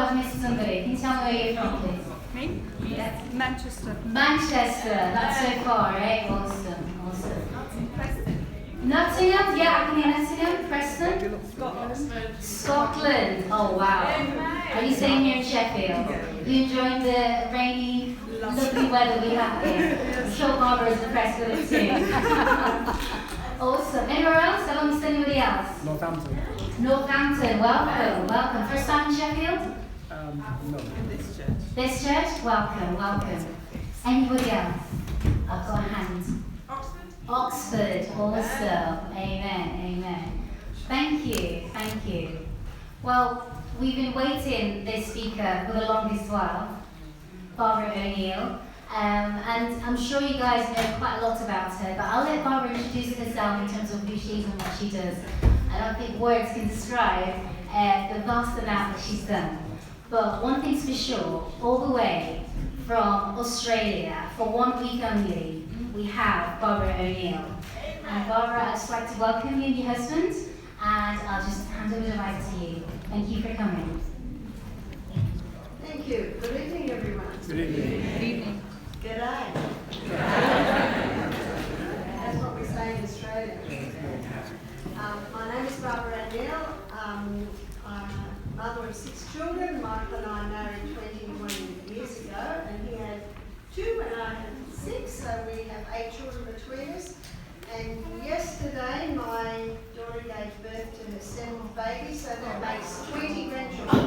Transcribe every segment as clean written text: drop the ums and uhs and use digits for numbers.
I've missed somebody. Can you tell me where you're from, please? Me? Yes. Manchester. Manchester, not so far, eh? Awesome, awesome. Preston. Nottingham, yeah, I can hear Nottingham. Preston? Scotland. Scotland, oh wow. Are you staying here in Sheffield? You enjoying the rainy, lovely weather we have here? I'm sure Barbara is impressed with it too. Awesome. Anywhere else? Have I missed anybody else? Northampton. Northampton, welcome, welcome. First time in Sheffield? No. This church. This church? Welcome, welcome. Anybody else? I've got a hand. Oxford. Oxford, awesome. Amen, amen. Thank you, thank you. Well, we've been waiting this speaker for the longest while, Barbara O'Neill. And I'm sure you guys know quite a lot about her, but I'll let Barbara introduce herself in terms of who she is and what she does. I don't think words can describe the vast amount that she's done. But one thing's for sure, all the way from Australia, for 1 week only, we have Barbara O'Neill. And Barbara, I'd just like to welcome you and your husband, and I'll just hand over the mic to you. Thank you for coming. Thank you. Good evening, everyone. Good evening. Good evening. G'day. That's what we say in Australia. My name is Barbara O'Neill. I'm a mother of 6 children. Michael and I married 21 years ago, and he had 2 and I had 6, so we have 8 children between us. And yesterday, my daughter gave birth to her 7th baby, so that makes 20 grandchildren.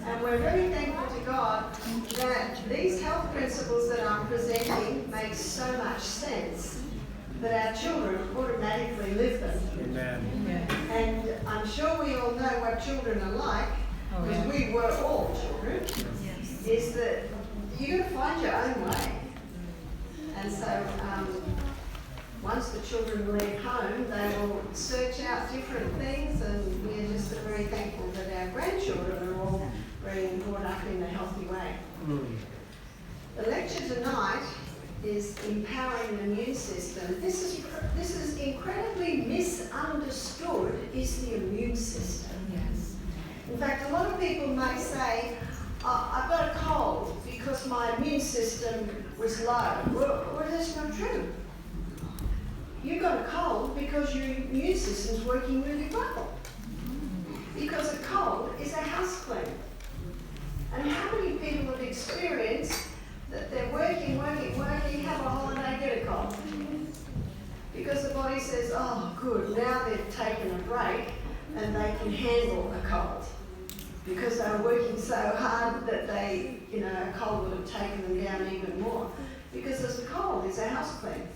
And we're very thankful to God that these health principles that I'm presenting make so much sense that our children automatically live them. Amen. And I'm sure we all know what children are like, because we were all children, is that you've got to find your own way. And so once the children leave home, they will search out different things, and we're just very thankful that our grandchildren are all being brought up in a healthy way. The lecture tonight is empowering the immune system. This is incredibly misunderstood, is the immune system. Yes. In fact, a lot of people may say, I've got a cold because my immune system was low. Well, that's not true. You got a cold because your immune system's working really well. Because a cold is a house clean. And how many people have experienced that they're working, have a holiday, get a cold? Because the body says, oh good, now they've taken a break and they can handle a cold. Because they were working so hard that a cold would have taken them down even more. Because there's a cold, it's a house clean.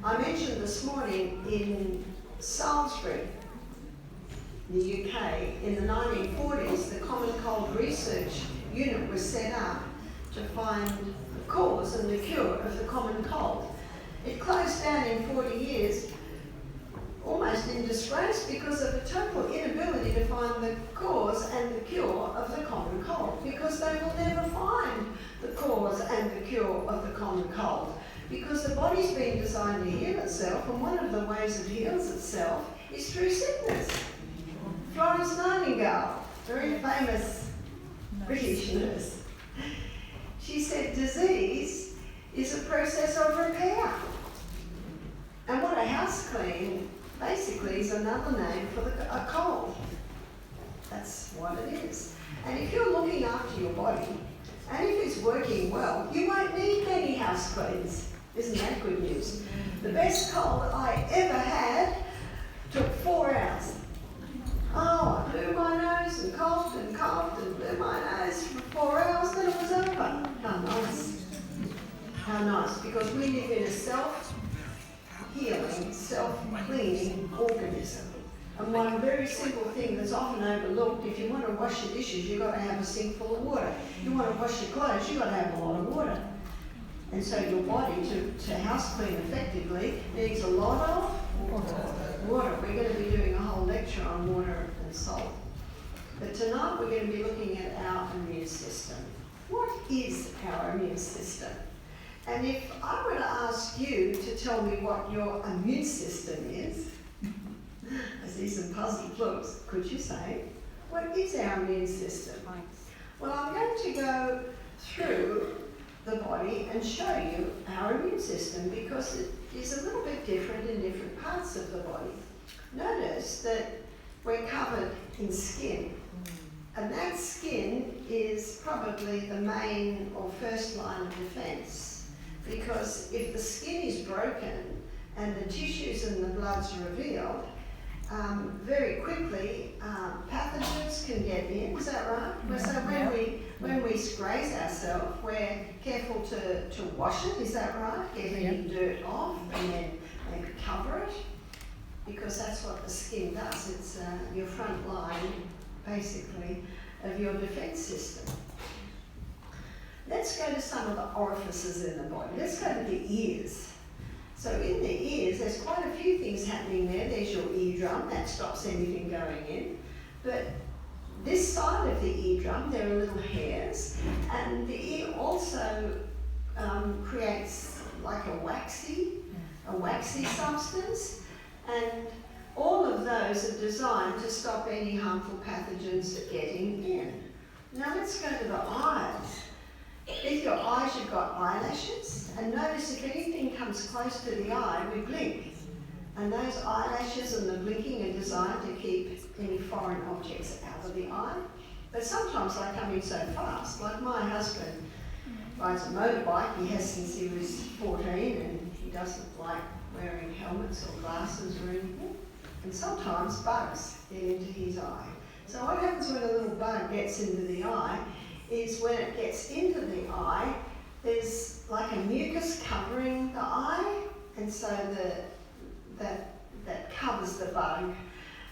I mentioned this morning in Salisbury, the UK, in the 1940s, the Common Cold Research Unit was set up to find the cause and the cure of the common cold. It closed down in 40 years, almost in disgrace because of the total inability to find the cause and the cure of the common cold, because they will never find the cause and the cure of the common cold, because the body's been designed to heal itself, and one of the ways it heals itself is through sickness. Florence Nightingale, very famous British nurse, she said disease is a process of repair. And what a house clean basically is another name for a cold. That's what it is. And if you're looking after your body, and if it's working well, you won't need many house cleans. Isn't that good news? The best cold I ever had took 4 hours. Oh, I blew my nose and coughed and blew my nose for 4 hours, then it was over. How nice. How nice, because we live in a self-healing, self-cleaning organism. And one very simple thing that's often overlooked, if you want to wash your dishes, you've got to have a sink full of water. You want to wash your clothes, you've got to have a lot of water. And so your body, to house clean effectively, needs a lot of water. We're going to be doing a whole lecture on water and salt. But tonight we're going to be looking at our immune system. What is our immune system? And if I were to ask you to tell me what your immune system is, I see some puzzled looks. Could you say, what is our immune system? Well, I'm going to go through the body and show you our immune system because it is a little bit different in different parts of the body. Notice that we're covered in skin, and that skin is probably the main or first line of defence, because if the skin is broken and the tissues and the blood's revealed, very quickly pathogens can get in. Is that right? So when we graze ourselves, we're careful to wash it. Is that right? Get any dirt off and then maybe cover it, because that's what the skin does. It's your front line, basically, of your defence system. Let's go to some of the orifices in the body. Let's go to the ears. So in the ears, there's quite a few things happening there. There's your eardrum, that stops anything going in. But this side of the eardrum, there are little hairs, and the ear also creates like a waxy substance, and all of those are designed to stop any harmful pathogens getting in. Now let's go to the eyes. With your eyes, you've got eyelashes, and notice if anything comes close to the eye, we blink. And those eyelashes and the blinking are designed to keep any foreign objects out of the eye. But sometimes they come in so fast, like my husband rides a motorbike, he has since he was 14, and he doesn't like wearing helmets or glasses or anything. And sometimes bugs get into his eye. So what happens when a little bug gets into the eye is when it gets into the eye, there's like a mucus covering the eye, and so that covers the bug.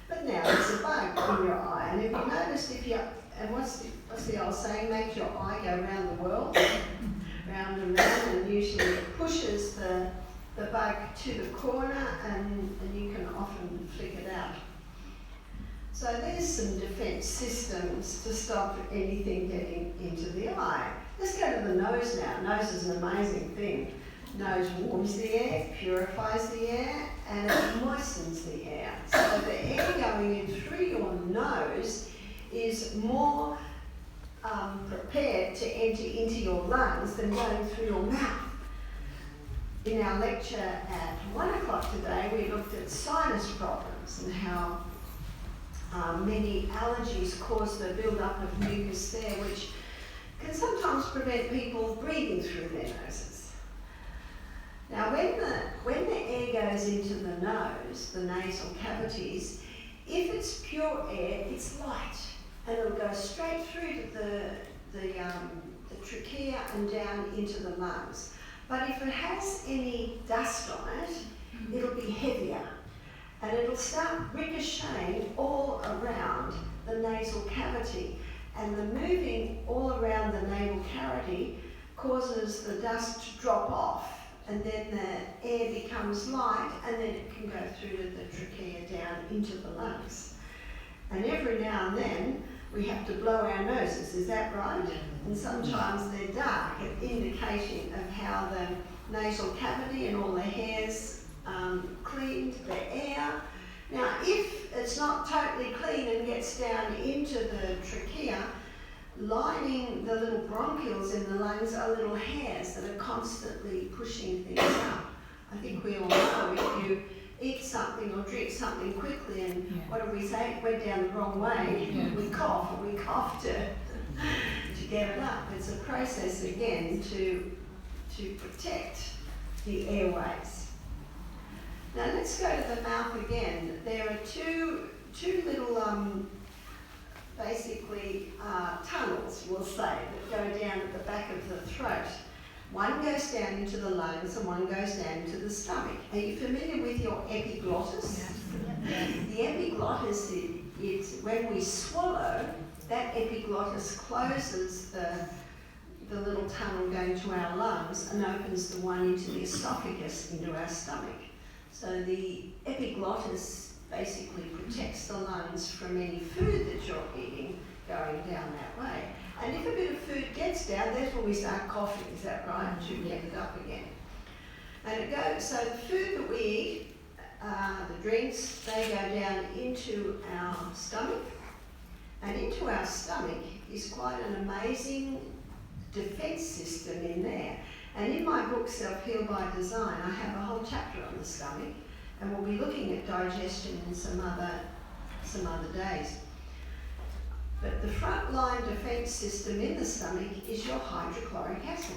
But now there's a bug in your eye, and if you noticed, and what's the old saying, make your eye go round the world, round and round, and usually it pushes the bug to the corner, and you can often flick it out. So there's some defence systems to stop anything getting into the eye. Let's go to the nose now. Nose is an amazing thing. Nose warms the air, purifies the air, and it moistens the air. So the air going in through your nose is more prepared to enter into your lungs than going through your mouth. In our lecture at 1 o'clock today, we looked at sinus problems and how many allergies cause the build-up of mucus there, which can sometimes prevent people breathing through their noses. Now, when the air goes into the nose, the nasal cavities, if it's pure air, it's light, and it'll go straight through to the trachea and down into the lungs. But if it has any dust on it, it'll be heavier, and it'll start ricocheting all around the nasal cavity, and the moving all around the nasal cavity causes the dust to drop off, and then the air becomes light, and then it can go through to the trachea down into the lungs. And every now and then we have to blow our noses, is that right? And sometimes they're dark, an indication of how the nasal cavity and all the hairs cleaned the air. Now, if it's not totally clean and gets down into the trachea, lining the little bronchioles in the lungs are little hairs that are constantly pushing things up. I think we all know if you eat something or drink something quickly and what do we say, it went down the wrong way, we cough, and we cough to get it up. It's a process again to protect the airways. Now let's go to the mouth again. There are two little basically tunnels, we'll say, that go down at the back of the throat. One goes down into the lungs and one goes down into the stomach. Are you familiar with your epiglottis? Yes. The epiglottis is when we swallow, that epiglottis closes the little tunnel going to our lungs and opens the one into the esophagus, into our stomach. So the epiglottis basically protects the lungs from any food that you're eating going down that way. And if a bit of food gets down, that's when we start coughing, is that right? To get it up again. And it goes, so the food that we eat the drinks, they go down into our stomach. And into our stomach is quite an amazing defense system in there. And in my book, Self-Heal by Design, I have a whole chapter on the stomach, and we'll be looking at digestion in some other days. But the frontline defense system in the stomach is your hydrochloric acid.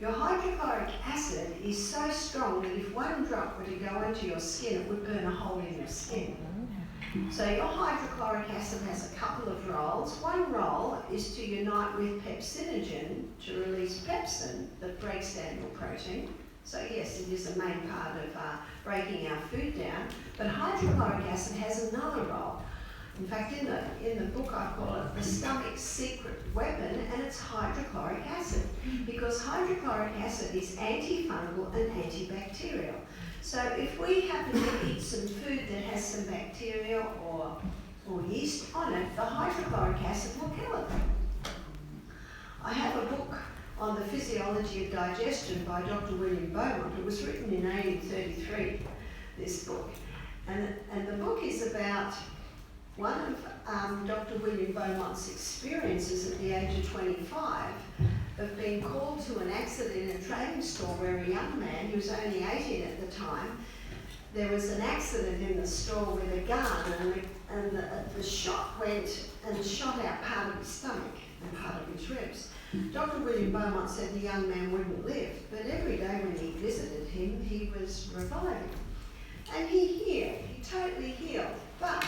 Your hydrochloric acid is so strong that if one drop were to go into your skin, it would burn a hole in your skin. So your hydrochloric acid has a couple of roles. One role is to unite with pepsinogen to release pepsin that breaks down your protein. So yes, it is a main part of breaking our food down. But hydrochloric acid has another role. In fact, in the book I call it the stomach's secret weapon, and it's hydrochloric acid, because hydrochloric acid is antifungal and antibacterial. So if we happen to eat some food that has some bacteria or yeast on it, the hydrochloric acid will kill it. I have a book on the physiology of digestion by Dr. William Beaumont. It was written in 1833, this book. And the book is about one of Dr. William Beaumont's experiences at the age of 25 of being called to an accident in a trading store where a young man, who was only 18 at the time, there was an accident in the store with a gun, and the shot went and shot out part of his stomach and part of his ribs. Dr. William Beaumont said the young man wouldn't live, but every day when he visited him, he was reviving. And he healed, he totally healed, but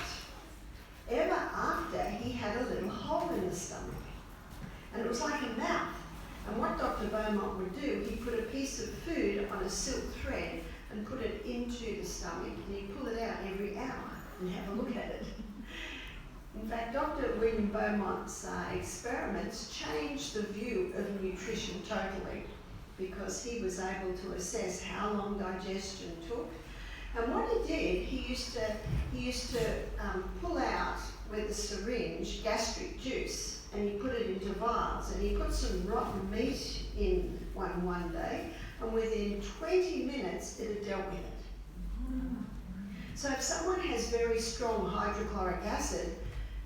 ever after, he had a little hole in the stomach, and it was like a mouth. And what Dr. Beaumont would do, he'd put a piece of food on a silk thread and put it into the stomach, and he'd pull it out every hour and have a look at it. In fact, Dr. William Beaumont's experiments changed the view of nutrition totally, because he was able to assess how long digestion took. And what he did, he used to pull out with a syringe gastric juice, and he put it into vials, and he put some rotten meat in one day, and within 20 minutes it had dealt with it. So if someone has very strong hydrochloric acid,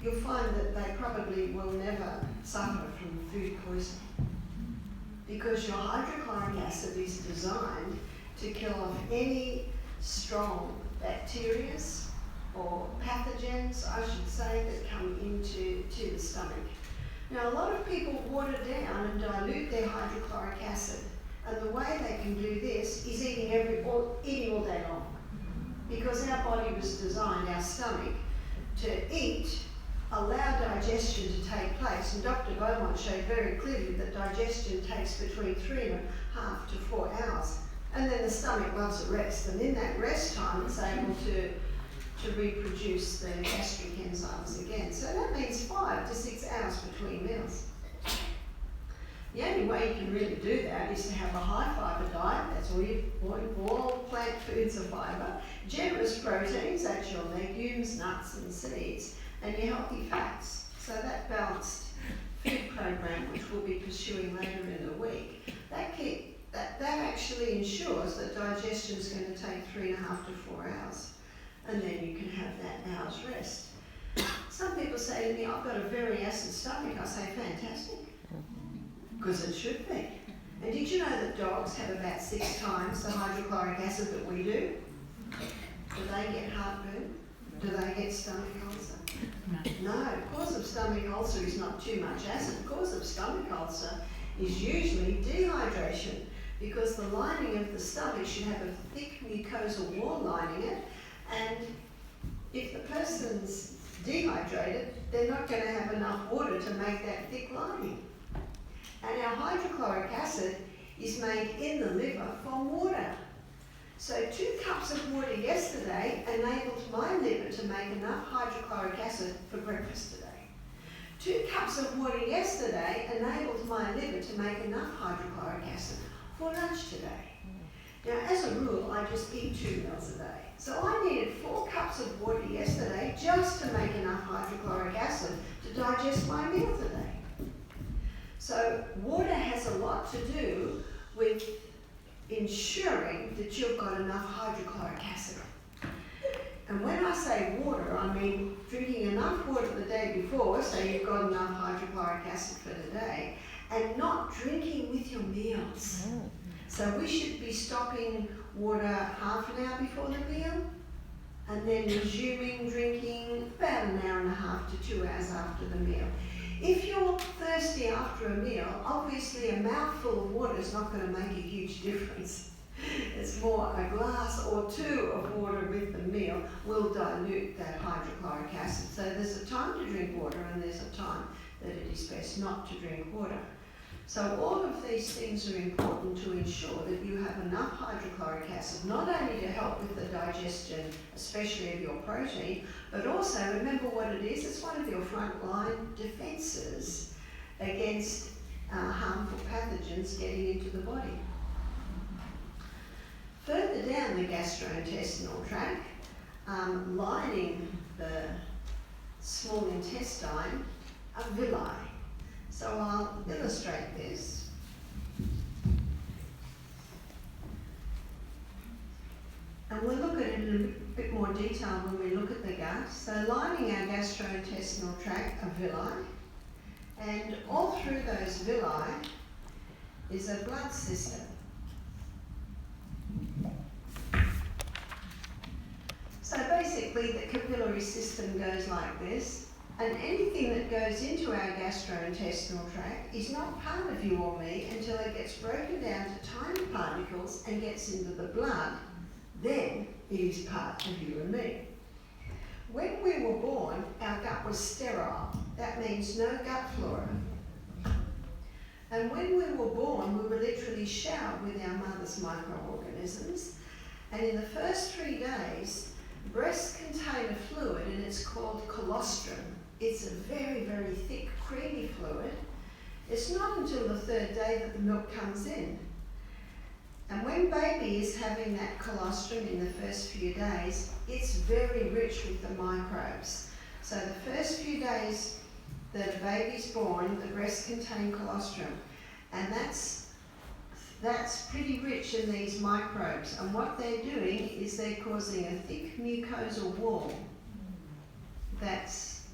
you'll find that they probably will never suffer from food poisoning, because your hydrochloric acid is designed to kill off any strong bacteria or pathogens, I should say, that come into the stomach. Now, a lot of people water down and dilute their hydrochloric acid, and the way they can do this is eating all day long, because our body was designed, our stomach, to eat, allow digestion to take place. And Dr. Beaumont showed very clearly that digestion takes between 3.5 to 4 hours. And then the stomach loves a rest, and in that rest time it's able to reproduce the gastric enzymes again. So that means 5 to 6 hours between meals. The only way you can really do that is to have a high fibre diet. That's all plant foods are fibre, generous proteins, that's your legumes, nuts and seeds, and your healthy fats. So that balanced food program, which we'll be pursuing later in the week, that actually ensures that digestion is going to take 3.5 to 4 hours, and then you can have that hour's rest. Some people say to me, I've got a very acid stomach. I say, fantastic, because it should be. And did you know that dogs have about 6 times the hydrochloric acid that we do? Do they get heartburn? Do they get stomach ulcer? No. The cause of stomach ulcer is not too much acid. The cause of stomach ulcer is usually dehydration, because the lining of the stomach should have a thick mucosal wall lining it, and if the person's dehydrated, they're not going to have enough water to make that thick lining. And our hydrochloric acid is made in the liver from water. So 2 cups of water yesterday enabled my liver to make enough hydrochloric acid for breakfast today. 2 cups of water yesterday enabled my liver to make enough hydrochloric acid for lunch today. Now, as a rule, I just eat 2 meals a day. So I needed 4 cups of water yesterday just to make enough hydrochloric acid to digest my meal today. So water has a lot to do with ensuring that you've got enough hydrochloric acid. And when I say water, I mean drinking enough water the day before, so you've got enough hydrochloric acid for the day, and not drinking with your meals. So we should be stopping water half an hour before the meal, and then resuming drinking about an hour and a half to 2 hours after the meal. If you're thirsty after a meal, obviously a mouthful of water is not going to make a huge difference. It's more a glass or two of water with the meal will dilute that hydrochloric acid. So there's a time to drink water and there's a time that it is best not to drink water. So all of these things are important to ensure that you have enough hydrochloric acid, not only to help with the digestion, especially of your protein, but also remember what it is. It's one of your frontline defences against harmful pathogens getting into the body. Further down the gastrointestinal tract, lining the small intestine, are villi. So I'll illustrate this. And we'll look at it in a bit more detail when we look at the gut. So lining our gastrointestinal tract are villi, and all through those villi is a blood system. So basically the capillary system goes like this, and anything that goes into our gastrointestinal tract is not part of you or me until it gets broken down to tiny particles and gets into the blood. Then it is part of you and me. When we were born, our gut was sterile. That means no gut flora. And when we were born, we were literally showered with our mother's microorganisms. And in the first 3 days, breasts contain a fluid and it's called colostrum. It's a very, very thick, creamy fluid. It's not until the 3rd day that the milk comes in. And when baby is having that colostrum in the first few days, it's very rich with the microbes. So the first few days that a baby's born, the breasts contain colostrum. And that's pretty rich in these microbes, and what they're doing is they're causing a thick mucosal wall that's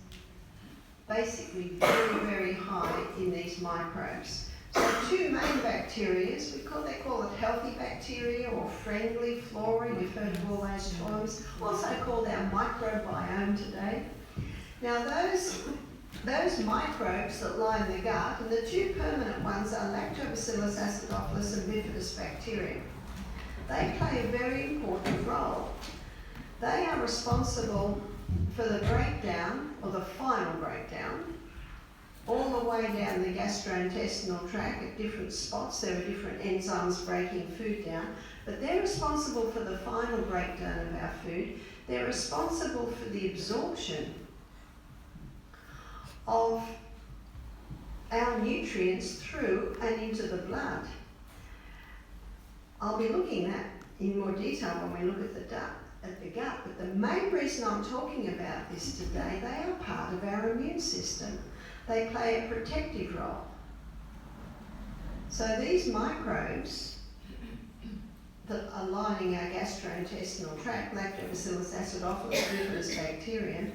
basically very, very high in these microbes. So 2 main bacteria, they call it healthy bacteria or friendly flora. You've heard of all those terms, also called our microbiome today. Now those microbes that line the gut, and the 2 permanent ones are Lactobacillus acidophilus and Bifidobacterium. They play a very important role. They are responsible for the breakdown, or the final breakdown, all the way down the gastrointestinal tract at different spots. There are different enzymes breaking food down, but they're responsible for the final breakdown of our food. They're responsible for the absorption of our nutrients through and into the blood. I'll be looking at in more detail when we look at the gut, but the main reason I'm talking about this today, they are part of our immune system. They play a protective role. So these microbes that are lining our gastrointestinal tract, Lactobacillus acidophilus, Bifidobacterium,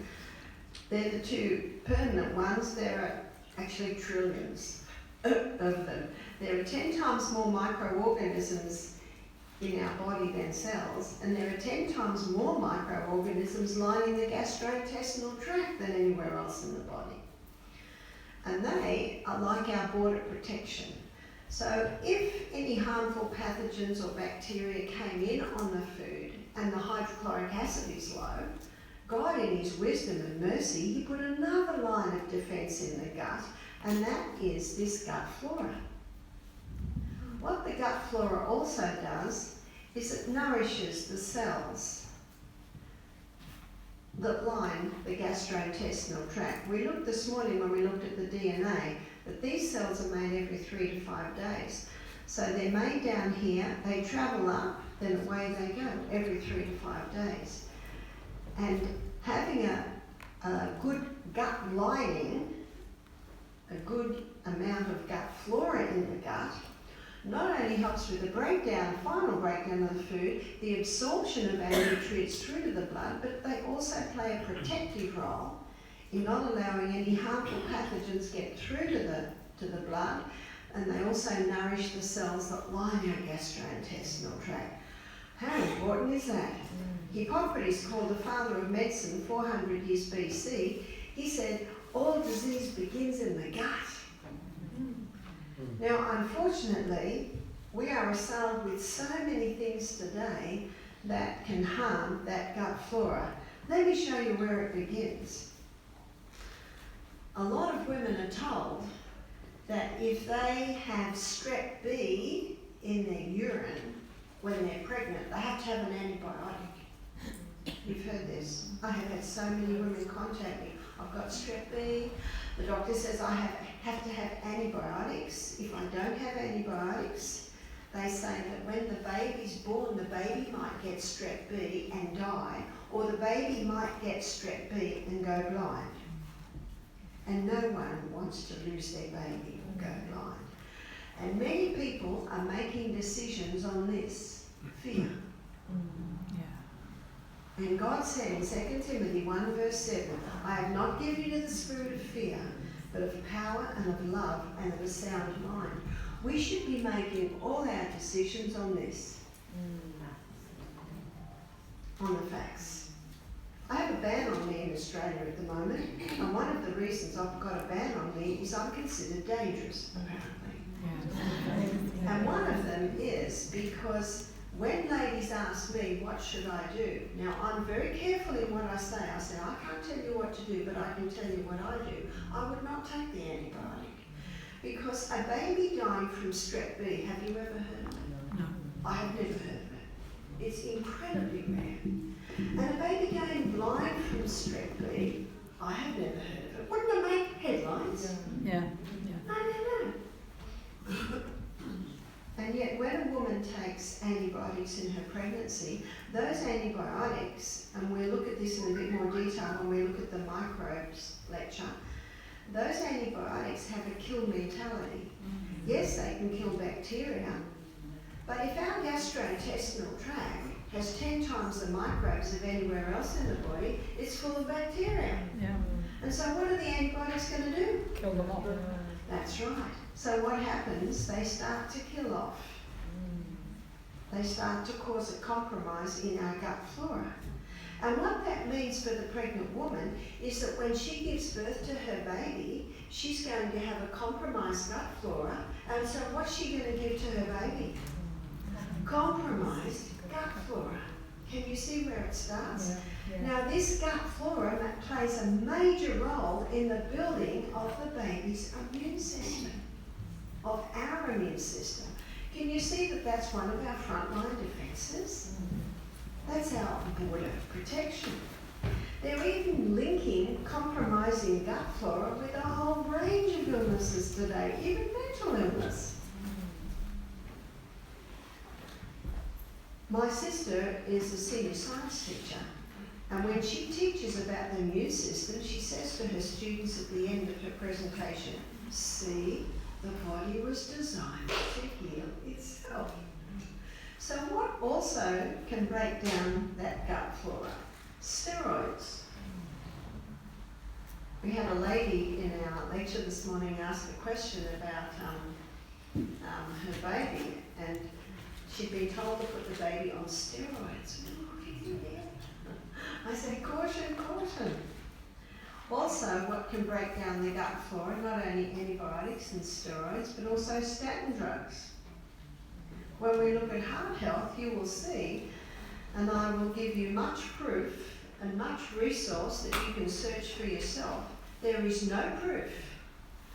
they're the 2 permanent ones. There are actually trillions of them. There are 10 times more microorganisms in our body than cells, and there are 10 times more microorganisms lining the gastrointestinal tract than anywhere else in the body. And they are like our border protection. So if any harmful pathogens or bacteria came in on the food and the hydrochloric acid is low, God in his wisdom and mercy, he put another line of defence in the gut, and that is this gut flora. What the gut flora also does is it nourishes the cells that line the gastrointestinal tract. We looked this morning when we looked at the DNA that these cells are made every 3 to 5 days. So they're made down here, they travel up, then away they go every 3 to 5 days. And having a good gut lining, a good amount of gut flora in the gut, not only helps with the breakdown, final breakdown of the food, the absorption of our nutrients through to the blood, but they also play a protective role in not allowing any harmful pathogens get through to the blood, and they also nourish the cells that line our gastrointestinal tract. How important is that? Hippocrates, called the father of medicine 400 years BC, he said, all disease begins in the gut. Now, unfortunately, we are assailed with so many things today that can harm that gut flora. Let me show you where it begins. A lot of women are told that if they have strep B in their urine when they're pregnant, they have to have an antibiotic. You've heard this. I have had so many women contact me. I've got strep B. The doctor says I have to have antibiotics. If I don't have antibiotics, they say that when the baby's born, the baby might get strep B and die, or the baby might get strep B and go blind. And no one wants to lose their baby or go blind. And many people are making decisions on this, fear. And God said in 2 Timothy 1 verse 7, I have not given you to the spirit of fear, but of power and of love and of a sound mind. We should be making all our decisions on this, on the facts. I have a ban on me in Australia at the moment, and one of the reasons I've got a ban on me is I'm considered dangerous, apparently. And one of them is because when ladies ask me, what should I do? Now, I'm very careful in what I say. I say, I can't tell you what to do, but I can tell you what I do. I would not take the antibiotic. Because a baby dying from strep B, have you ever heard of it? No. I have never heard of it. It's incredibly rare. And a baby going blind from strep B, I have never heard of it. Wouldn't it make headlines? Yeah. No. And yet when a woman takes antibiotics in her pregnancy, those antibiotics, and we'll look at this in a bit more detail when we look at the microbes lecture, those antibiotics have a kill mentality. Yes, they can kill bacteria, but if our gastrointestinal tract has 10 times the microbes of anywhere else in the body, it's full of bacteria. Yeah. And so what are the antibiotics going to do? Kill them off. That's right. So what happens? They start to kill off. They start to cause a compromise in our gut flora. And what that means for the pregnant woman is that when she gives birth to her baby, she's going to have a compromised gut flora. And so what's she going to give to her baby? Compromised gut flora. Can you see where it starts? Yeah. Now this gut flora plays a major role in the building of the baby's immune system, of our immune system. Can you see that that's one of our frontline defences? That's our border protection. They're even linking compromising gut flora with a whole range of illnesses today, even mental illness. My sister is a senior science teacher, and when she teaches about the immune system, she says to her students at the end of her presentation, see, the body was designed to heal itself. So what also can break down that gut flora? Steroids. We had a lady in our lecture this morning ask a question about her baby, and she'd been told to put the baby on steroids. I said, caution, caution. Also, what can break down the gut flora, not only antibiotics and steroids, but also statin drugs. When we look at heart health, you will see, and I will give you much proof and much resource that you can search for yourself. There is no proof.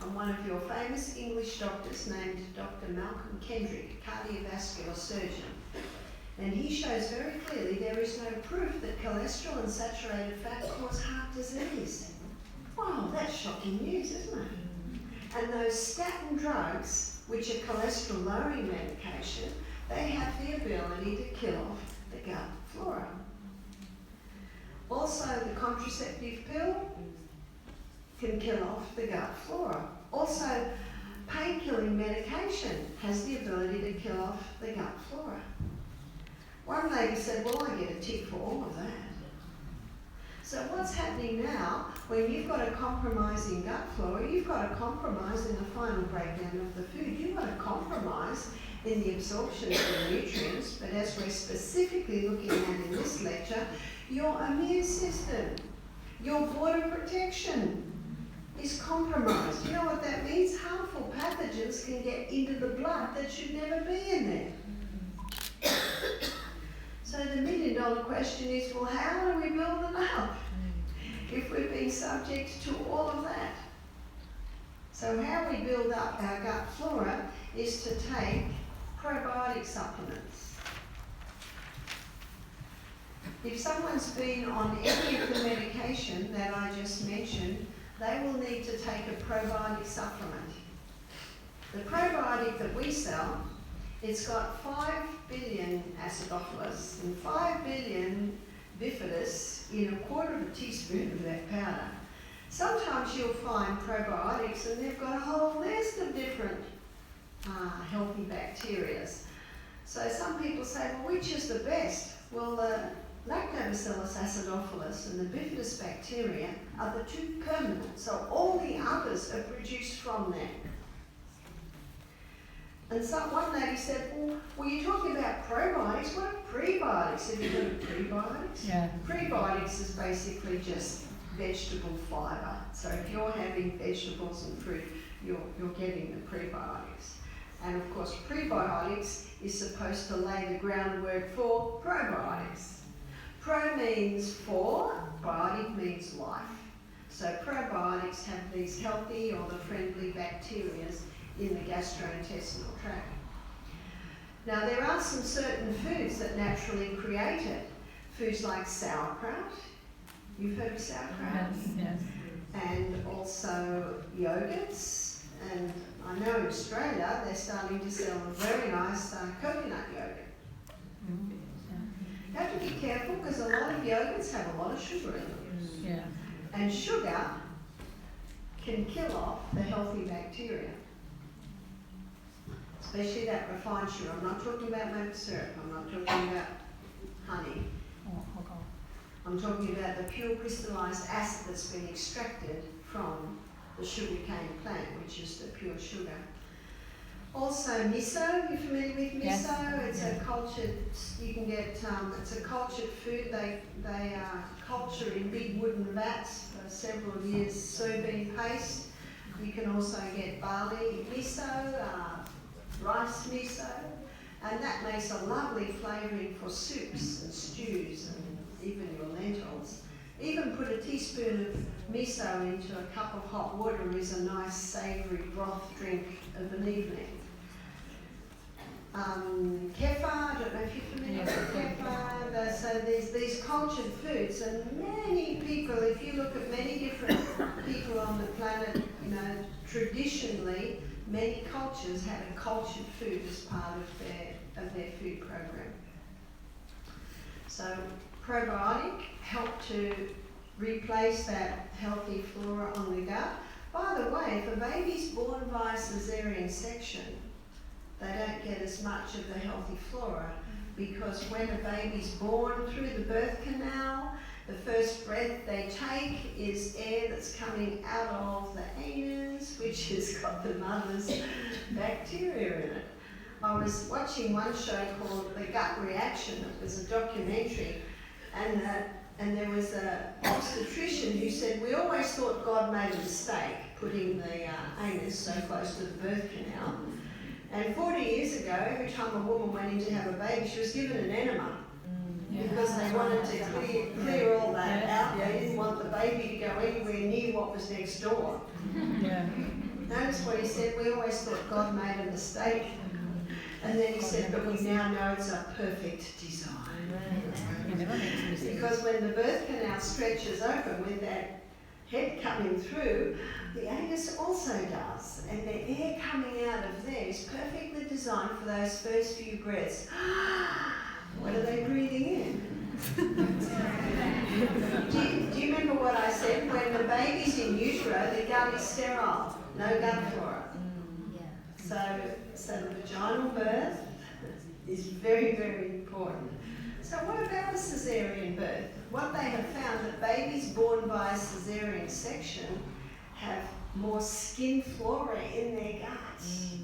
And one of your famous English doctors named Dr. Malcolm Kendrick, cardiovascular surgeon, and he shows very clearly there is no proof that cholesterol and saturated fat cause heart disease. Wow, that's shocking news, isn't it? And those statin drugs, which are cholesterol lowering medication, they have the ability to kill off the gut flora. Also, the contraceptive pill can kill off the gut flora. Also, pain-killing medication has the ability to kill off the gut flora. One lady said, well, I get a tick for all of that. So what's happening now, when you've got a compromising gut flora, you've got a compromise in the final breakdown of the food. You've got a compromise in the absorption of the nutrients, but as we're specifically looking at in this lecture, your immune system, your border protection is compromised. You know what that means? Harmful pathogens can get into the blood that should never be in there. So the $1 million question is, well, how do we build them up if we've been subject to all of that? So how we build up our gut flora is to take probiotic supplements. If someone's been on any of the medication that I just mentioned, they will need to take a probiotic supplement. The probiotic that we sell, it's got 5 billion acidophilus and 5 billion bifidus in a quarter of a teaspoon of that powder. Sometimes you'll find probiotics and they've got a whole list of different healthy bacteria. So some people say, well, which is the best? Well, the Lactobacillus acidophilus and the bifidus bacteria are the two permanent, so all the others are produced from that. And so one lady said, well, you're talking about probiotics, what are prebiotics? Have you heard of prebiotics? Yeah. Prebiotics is basically just vegetable fibre. So if you're having vegetables and fruit, you're getting the prebiotics. And of course, prebiotics is supposed to lay the groundwork for probiotics. Pro means for, biotic means life. So probiotics have these healthy or the friendly bacteria in the gastrointestinal tract. Now there are some certain foods that naturally create it. Foods like sauerkraut. You've heard of sauerkraut? Yes. And also yogurts. And I know in Australia they're starting to sell a very nice coconut yogurt. You have to be careful because a lot of yogurts have a lot of sugar in them. Yeah. And sugar can kill off the healthy bacteria. Especially that refined sugar. I'm not talking about maple syrup. I'm not talking about honey. I'm talking about the pure crystallized acid that's been extracted from the sugarcane plant, which is the pure sugar. Also miso, you familiar with miso? Yes. It's a cultured, you can get, it's a cultured food. They culture in big wooden vats for several years soybean paste. You can also get barley miso, rice miso, and that makes a lovely flavouring for soups and stews and even your lentils. Even put a teaspoon of miso into a cup of hot water is a nice savoury broth drink of an evening. Kefir, I don't know if you're familiar with kefir. So there's these cultured foods, and many people, if you look at many different people on the planet, you know, traditionally, many cultures had a cultured food as part of their food program. So probiotic help to replace that healthy flora on the gut. By the way, if a baby's born via cesarean section, they don't get as much of the healthy flora because when a baby's born through the birth canal, the first breath they take is air that's coming out of the anus, which has got the mother's bacteria in it. I was watching one show called The Gut Reaction. It was a documentary, and there was an obstetrician who said, we always thought God made a mistake putting the anus so close to the birth canal. And 40 years ago, every time a woman went in to have a baby, she was given an enema. Because they wanted to clear all that out. They didn't want the baby to go anywhere near what was next door. Yeah. Notice what he said, we always thought God made a mistake. And then he said, but we now know it's a perfect design. Because when the birth canal stretches open with that head coming through, the anus also does. And the air coming out of there is perfectly designed for those first few breaths. What are they breathing in? do you remember what I said? When the baby's in utero, the gut is sterile, no gut flora. So the vaginal birth is very, very important. So what about a caesarean birth? What they have found that babies born by a caesarean section have more skin flora in their guts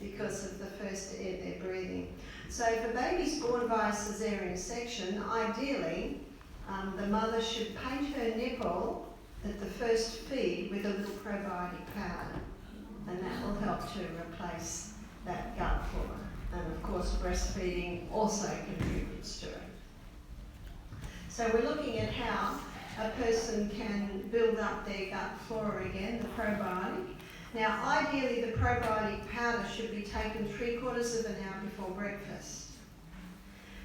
because of the first air they're breathing. So for babies born by a caesarean section, ideally the mother should paint her nipple at the first feed with a little probiotic powder, and that will help to replace that gut flora. And of course breastfeeding also contributes to it. So we're looking at how a person can build up their gut flora again, the probiotic. Now ideally the probiotic powder should be taken 3/4 of an hour before breakfast.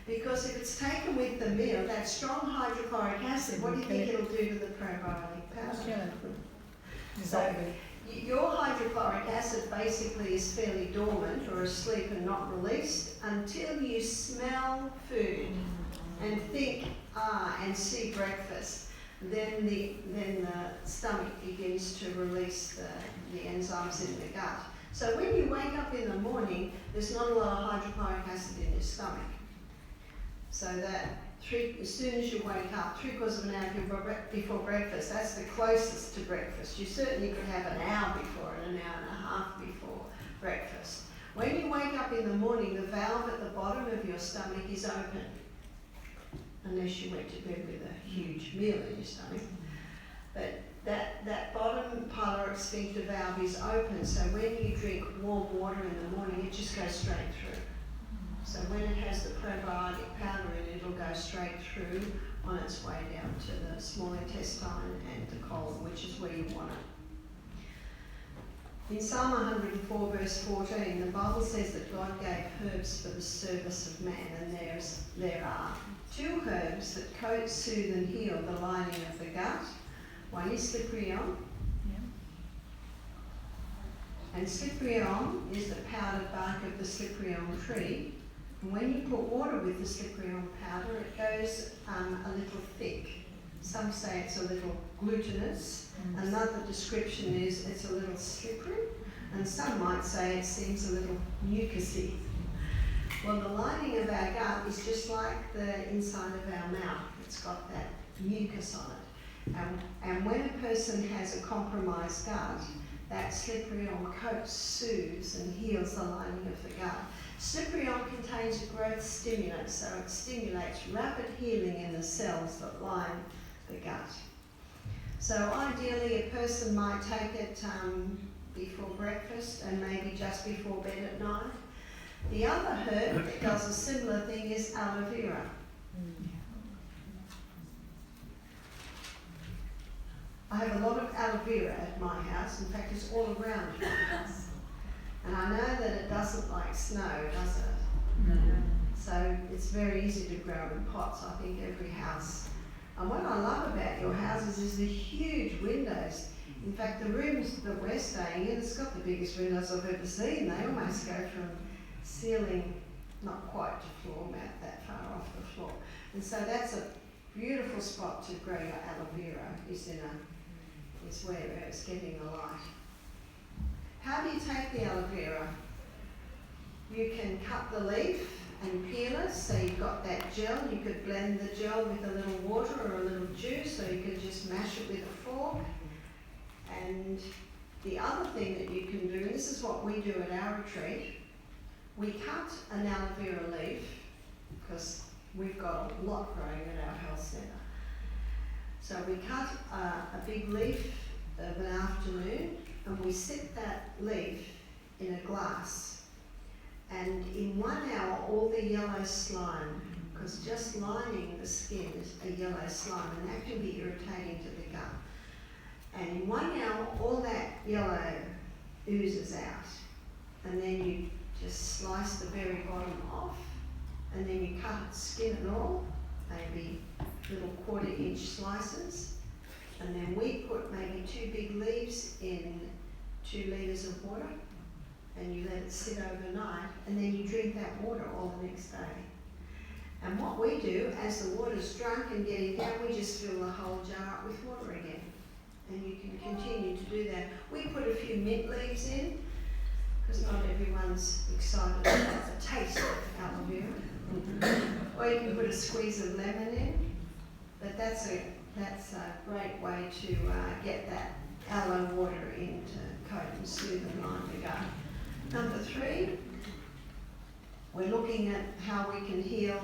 Because if it's taken with the meal, that strong hydrochloric acid, what do you think it'll do to the probiotic powder? So your hydrochloric acid basically is fairly dormant or asleep and not released until you smell food and think, and see breakfast. Then the stomach begins to release the enzymes in the gut. So when you wake up in the morning, there's not a lot of hydrochloric acid in your stomach. So that as soon as you wake up, 3/4 of an hour before breakfast, that's the closest to breakfast. You certainly could have an hour before and an hour and a half before breakfast. When you wake up in the morning, the valve at the bottom of your stomach is open, unless you went to bed with a huge meal in your stomach. But that bottom pyloric sphincter valve is open, so when you drink warm water in the morning, it just goes straight through. So when it has the probiotic powder in it, it'll go straight through on its way down to the small intestine and the colon, which is where you want it. In Psalm 104 verse 14, the Bible says that God gave herbs for the service of man, and there are 2 herbs that coat, soothe and heal the lining of the gut. One is cyprium, and cyprium is the powdered bark of the cyprium tree. And when you put water with the cyprium powder, it goes a little thick. Some say it's a little glutinous. Another description is it's a little slippery. And some might say it seems a little mucousy. Well, the lining of our gut is just like the inside of our mouth. It's got that mucus on it. And when a person has a compromised gut, that cyprium coats, soothes and heals the lining of the gut. Cyprium contains a growth stimulant, so it stimulates rapid healing in the cells that line the gut. So ideally a person might take it before breakfast and maybe just before bed at night. The other herb that does a similar thing is aloe vera. I have a lot of aloe vera at my house. In fact, it's all around my house. And I know that it doesn't like snow, does it? No. So it's very easy to grow in pots, I think, every house. And what I love about your houses is the huge windows. In fact, the rooms that we're staying in, it's got the biggest windows I've ever seen. They almost go from ceiling, not quite to floor mat, that far off the floor. And so that's a beautiful spot to grow your aloe vera, is where it's getting the light. How do you take the aloe vera? You can cut the leaf and peel it, so you've got that gel. You could blend the gel with a little water or a little juice, or you could just mash it with a fork. And the other thing that you can do, and this is what we do at our retreat, we cut an aloe vera leaf, because we've got a lot growing at our health centre. So we cut a big leaf of an afternoon, and we sit that leaf in a glass, and in 1 hour all the yellow slime, because just lining the skin is a yellow slime, and that can be irritating to the gut, and in 1 hour all that yellow oozes out, and then you just slice the very bottom off, and then you cut it skin and all, maybe little 1/4 inch slices, and then we put maybe 2 big leaves in 2 litres of water, and you let it sit overnight, and then you drink that water all the next day. And what we do, as the water's drunk and getting down, we just fill the whole jar up with water again. And you can continue to do that. We put a few mint leaves in, because not everyone's excited about the taste of aloe vera. Or you can put a squeeze of lemon in, but that's a great way to get that aloe water in to coat and soothe and line the gut. Number 3, we're looking at how we can heal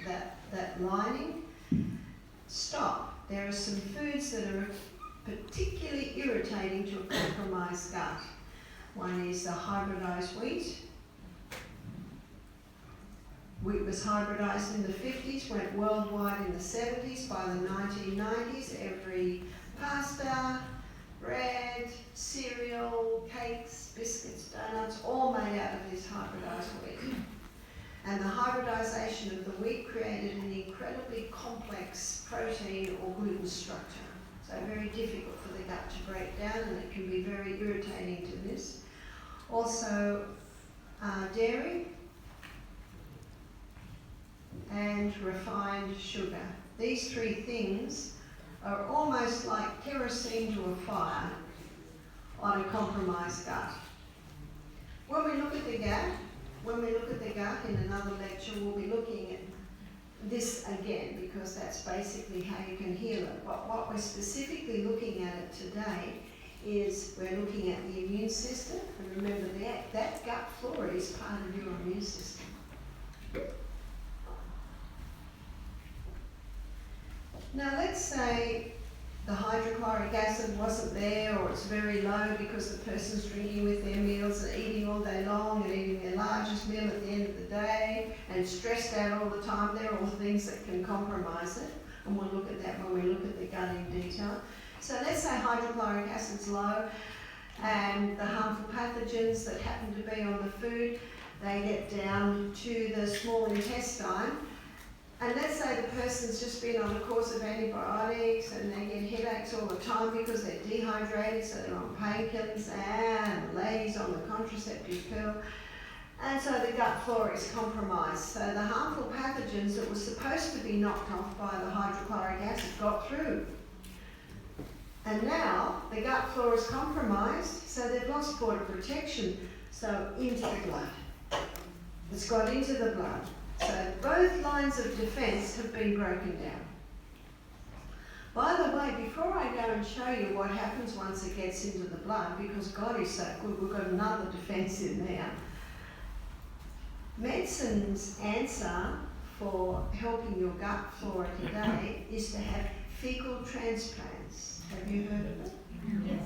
that lining. Stop. There are some foods that are particularly irritating to a compromised gut. One is the hybridized wheat. Wheat was hybridized in the 50s, went worldwide in the 70s. By the 1990s, every pasta, bread, cereal, cakes, biscuits, donuts, all made out of this hybridized wheat. And the hybridization of the wheat created an incredibly complex protein or gluten structure. So very difficult for the gut to break down, and it can be very irritating to this. Also, dairy and refined sugar. These 3 things are almost like kerosene to a fire on a compromised gut. When we look at the gut in another lecture, we'll be looking at this again, because that's basically how you can heal it. What we're specifically looking at it today is we're looking at the immune system, and remember that gut flora is part of your immune system. Now let's say the hydrochloric acid wasn't there, or it's very low because the person's drinking with their meals and eating all day long and eating their largest meal at the end of the day and stressed out all the time. They're all things that can compromise it, and we'll look at that when we look at the gut in detail. So let's say hydrochloric acid's low and the harmful pathogens that happen to be on the food, they get down to the small intestine. And let's say the person's just been on a course of antibiotics and they get headaches all the time because they're dehydrated, so they're on painkillers, and the lady's on the contraceptive pill. And so the gut flora is compromised. So the harmful pathogens that were supposed to be knocked off by the hydrochloric acid got through. And now the gut flora is compromised, so they've lost border protection, so into the blood. It's got into the blood. So both lines of defence have been broken down. By the way, before I go and show you what happens once it gets into the blood, because God is so good, we've got another defence in there. Medicine's answer for helping your gut flora today is to have fecal transplants. Have you heard of it? Yes.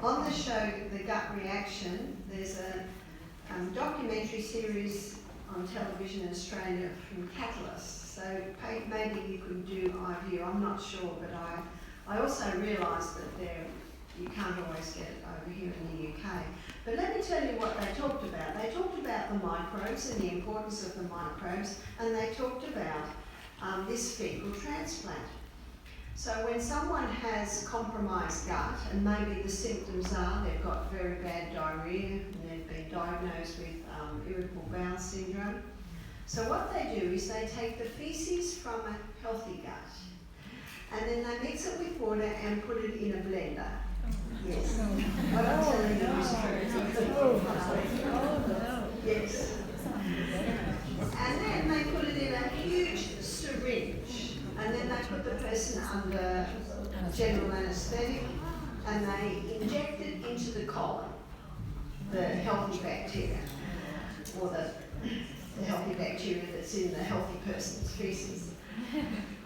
On the show, The Gut Reaction, there's a documentary series on television in Australia from Catalyst. So maybe you could do iView, I'm not sure, but I also realised that you can't always get it over here in the UK. But let me tell you what they talked about. They talked about the microbes and the importance of the microbes, and they talked about this fecal transplant. So when someone has compromised gut, and maybe the symptoms are they've got very bad diarrhoea and they've been diagnosed with irritable bowel syndrome. So what they do is they take the feces from a healthy gut and then they mix it with water and put it in a blender. Yes. What I'm telling you is true. Yes. And then they put it in a huge syringe, and then they put the person under general anaesthetic and they inject it into the colon, the healthy bacteria, or the healthy bacteria that's in the healthy person's feces.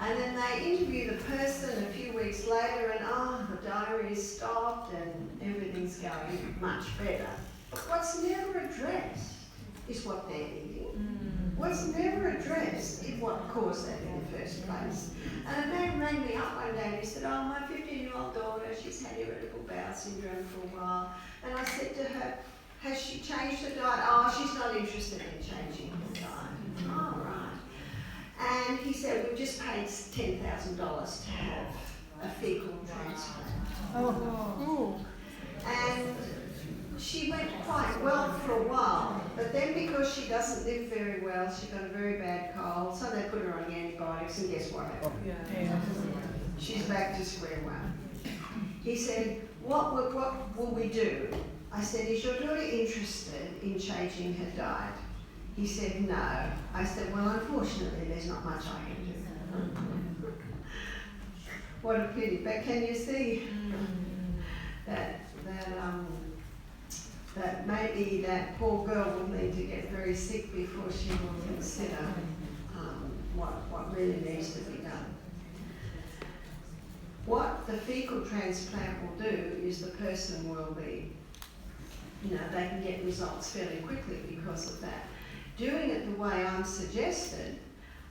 And then they interview the person a few weeks later and the diarrhea's stopped and everything's going much better. What's never addressed is what they're eating. What's never addressed is what caused that in the first place. And a man rang me up one day and he said, my 15-year-old daughter, she's had irritable bowel syndrome for a while. And I said to her, has she changed her diet? She's not interested in changing her diet. Oh, right. And he said, we've just paid $10,000 to have a fecal transplant. And she went quite well for a while, but then because she doesn't live very well, she got a very bad cold, so they put her on antibiotics, and guess what happened? She's back to square one. He said, what will we do? I said, is your daughter interested in changing her diet? He said, no. I said, well, unfortunately, there's not much I can do. What a pity. But can you see that maybe that poor girl will need to get very sick before she will consider what really needs to be done. What the fecal transplant will do is the person will be, they can get results fairly quickly because of that. Doing it the way I'm suggested,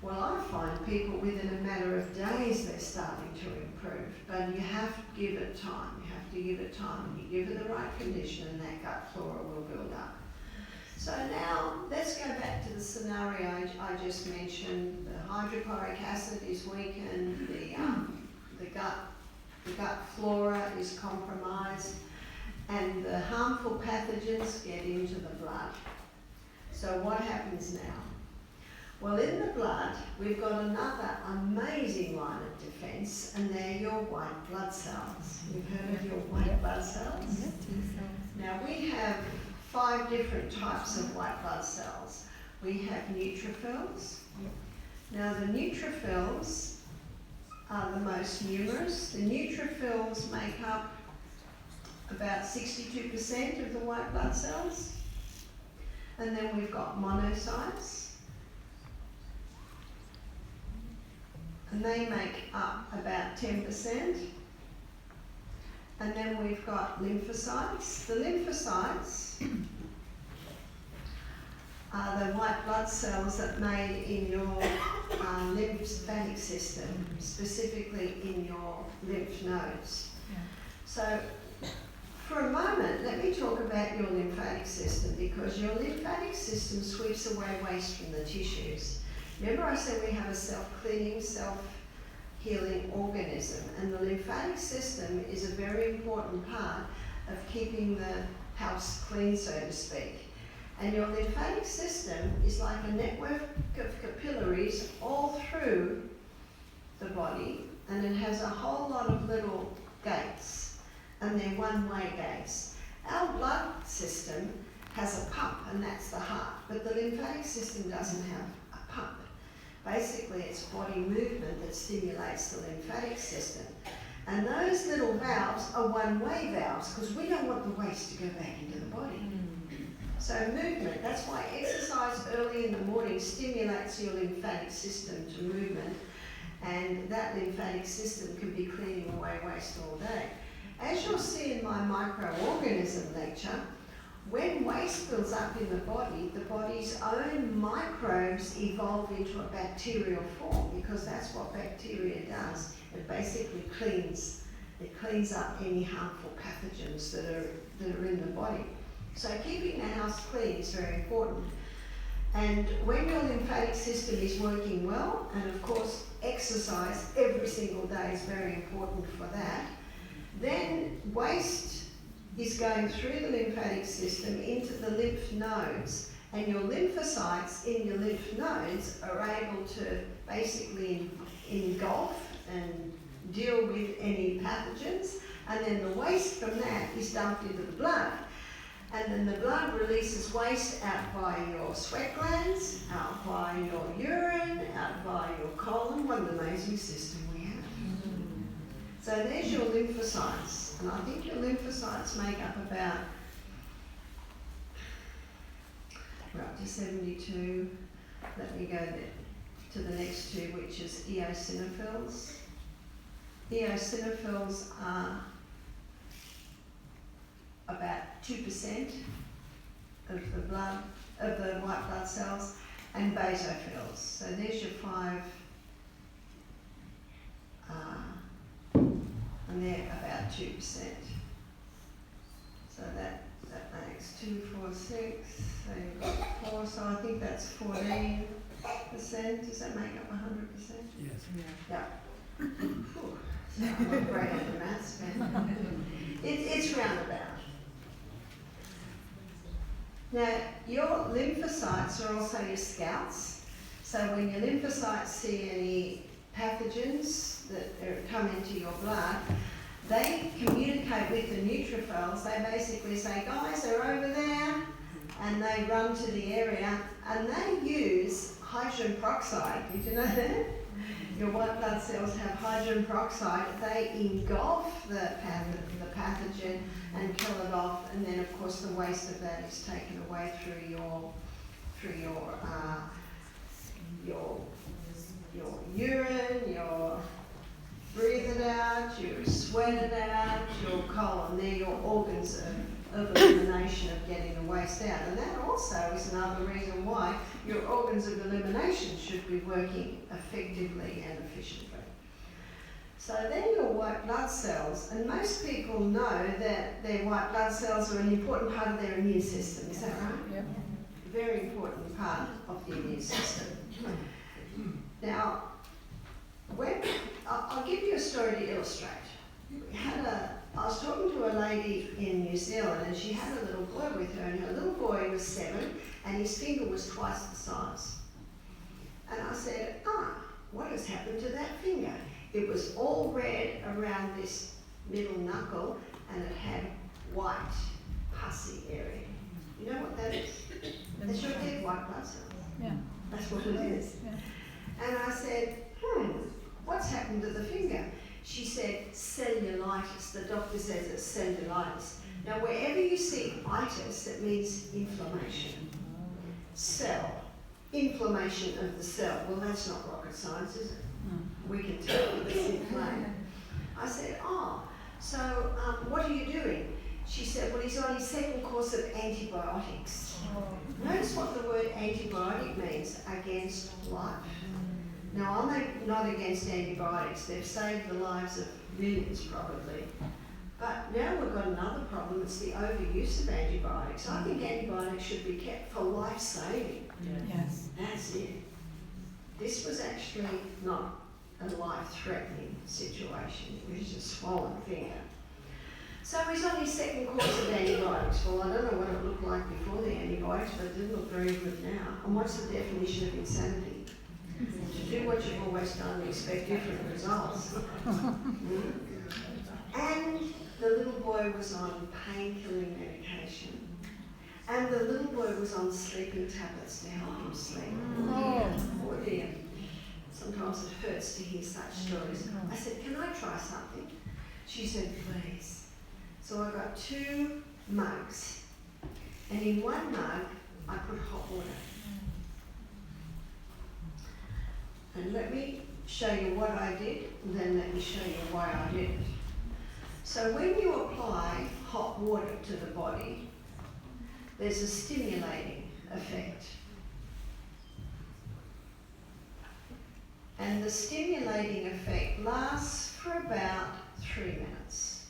well, I find people within a matter of days they're starting to improve, but you have to give it time. You have to give it time, and you give it the right condition, and that gut flora will build up. So now let's go back to the scenario I just mentioned. The hydrochloric acid is weakened, the gut flora is compromised, and the harmful pathogens get into the blood. So what happens now? Well, in the blood, we've got another amazing line of defence, and they're your white blood cells. You've heard of your white blood cells? Now, we have 5 different types of white blood cells. We have neutrophils. Now, the neutrophils are the most numerous. The neutrophils make up about 62% of the white blood cells. And then we've got monocytes. And they make up about 10%. And then we've got lymphocytes. The lymphocytes are the white blood cells that are made in your lymphatic system, specifically in your lymph nodes. So, for a moment, let me talk about your lymphatic system, because your lymphatic system sweeps away waste from the tissues. Remember I said we have a self-cleaning, self-healing organism, and the lymphatic system is a very important part of keeping the house clean, so to speak. And your lymphatic system is like a network of capillaries all through the body, and it has a whole lot of little gates, and they're one-way gates. Our blood system has a pump, and that's the heart, but the lymphatic system doesn't have a pump. Basically, it's body movement that stimulates the lymphatic system. And those little valves are one-way valves, because we don't want the waste to go back into the body. So movement, that's why exercise early in the morning stimulates your lymphatic system to movement, and that lymphatic system can be cleaning away waste all day. As you'll see in my microorganism lecture, when waste builds up in the body's own microbes evolve into a bacterial form, because that's what bacteria does. It basically cleans up any harmful pathogens that are in the body. So keeping the house clean is very important. And when your lymphatic system is working well, and of course exercise every single day is very important for that, then waste is going through the lymphatic system into the lymph nodes, and your lymphocytes in your lymph nodes are able to basically engulf and deal with any pathogens, and then the waste from that is dumped into the blood. And then the blood releases waste out by your sweat glands, out by your urine, out by your colon. What an amazing system we have. So there's your lymphocytes. And I think your lymphocytes make up about, we're up to 72. Let me go to the next two, which is eosinophils. Eosinophils are about 2% of the blood, of the white blood cells, and basophils. So there's your 5, and they're about 2%. So that makes 2, 4, 6. So you've got 4. So I think that's 14%. Does that make up 100%? Yes. Yeah. Whew. So I'm not great at the maths, but it's roundabout. Now, your lymphocytes are also your scouts. So when your lymphocytes see any pathogens that come into your blood, they communicate communicate with the neutrophils, they basically say, guys, they're over there, and they run to the area, and they use hydrogen peroxide. Did you know that? Your white blood cells have hydrogen peroxide. They engulf the pathogen and kill it off, and then of course the waste of that is taken away through your urine, your breathe it out, you sweat it out, your colon. They're your organs of elimination of getting the waste out. And that also is another reason why your organs of elimination should be working effectively and efficiently. So then your white blood cells, and most people know that their white blood cells are an important part of their immune system, is that right? Yep. Very important part of the immune system. Now, I'll give you a story to illustrate. I was talking to a lady in New Zealand, and she had a little boy with her, and her little boy was 7, and his finger was twice the size. And I said, what has happened to that finger? It was all red around this middle knuckle, and it had white, pussy area. You know what that is? That's your dead white blood cells. Yeah. That's what it is. Yeah. And I said, what's happened to the finger? She said, cellulitis. The doctor says it's cellulitis. Now, wherever you see itis, it means inflammation. Cell. Inflammation of the cell. Well, that's not rocket science, is it? We can tell it's inflamed. I said, so what are you doing? She said, well, he's on his 2nd course of antibiotics. Notice what the word antibiotic means, against life. Now, I'm not against antibiotics. They've saved the lives of millions, probably. But now we've got another problem. It's the overuse of antibiotics. I think antibiotics should be kept for life-saving. Yes. That's it. This was actually not a life-threatening situation. It was just a swollen finger. So he's on his 2nd course of antibiotics. Well, I don't know what it looked like before the antibiotics, but it didn't look very good now. And what's the definition of insanity? To do what you've always done and expect different results. And the little boy was on painkilling medication. And the little boy was on sleeping tablets to help him sleep. Oh dear. Sometimes it hurts to hear such stories. I said, can I try something? She said, please. So I got 2 mugs. And in one mug, I put hot water. And let me show you what I did, and then let me show you why I did it. So when you apply hot water to the body, there's a stimulating effect. And the stimulating effect lasts for about 3 minutes.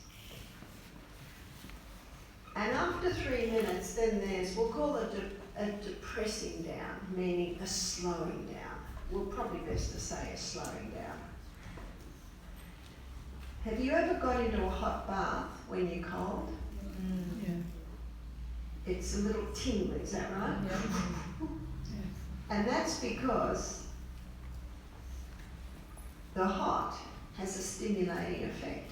And after 3 minutes, then there's, we'll call it a depressing down, meaning a slowing down. Well, probably best to say a slowing down. Have you ever got into a hot bath when you're cold? Yeah. It's a little tingly, is that right? Yeah. And that's because the hot has a stimulating effect.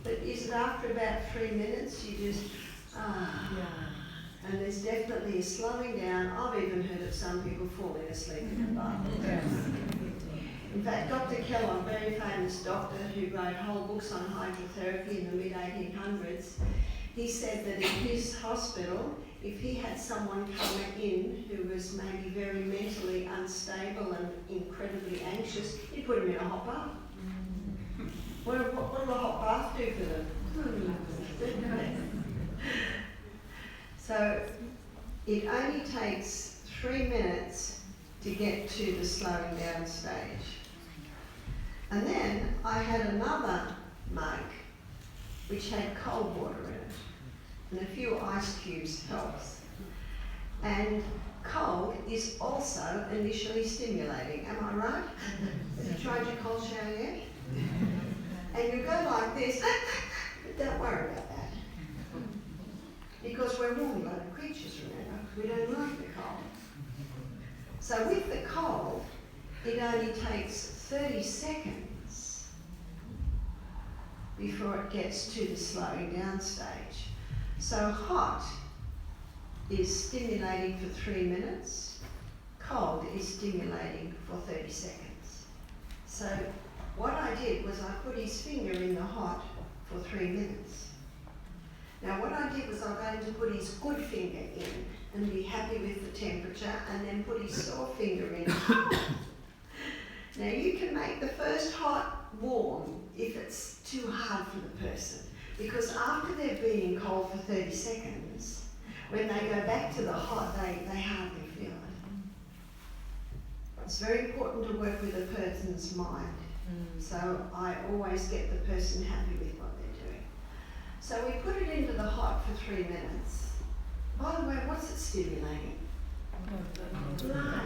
But is it after about 3 minutes you just, and there's definitely a slowing down. I've even heard of some people falling asleep in a bath. Yeah. In fact, Dr. Keller, a very famous doctor who wrote whole books on hydrotherapy in the mid-1800s, he said that in his hospital, if he had someone come in who was maybe very mentally unstable and incredibly anxious, he'd put him in a hot bath. What will a hot bath do for them? So it only takes 3 minutes to get to the slowing down stage. And then I had another mug which had cold water in it, and a few ice cubes helps. And cold is also initially stimulating, am I right? Have you tried your cold shower yet? And you go like this, but don't worry about that. Because we're warm-blooded creatures, remember? We don't like the cold. So with the cold, it only takes 30 seconds before it gets to the slowing down stage. So hot is stimulating for 3 minutes, cold is stimulating for 30 seconds. So what I did was I put his finger in the hot for 3 minutes. Now what I did was I'm going to put his good finger in and be happy with the temperature, and then put his sore finger in. Now you can make the first hot warm if it's too hard for the person, because after they've been in cold for 30 seconds, when they go back to the hot, they hardly feel it. It's very important to work with a person's mind. So I always get the person happy with what they're doing. So we put it into the hot for 3 minutes. By the way, what's it stimulating? Blood.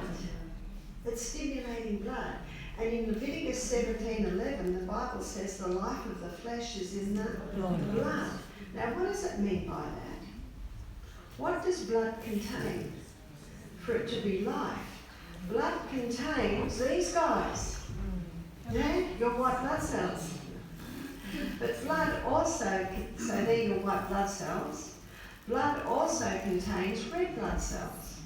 It's stimulating blood. And in Leviticus 17:11, the Bible says the life of the flesh is in the blood. Now what does it mean by that? What does blood contain for it to be life? Blood contains these guys. Yeah, your white blood cells. But blood also, so they're your white blood cells. Blood also contains red blood cells.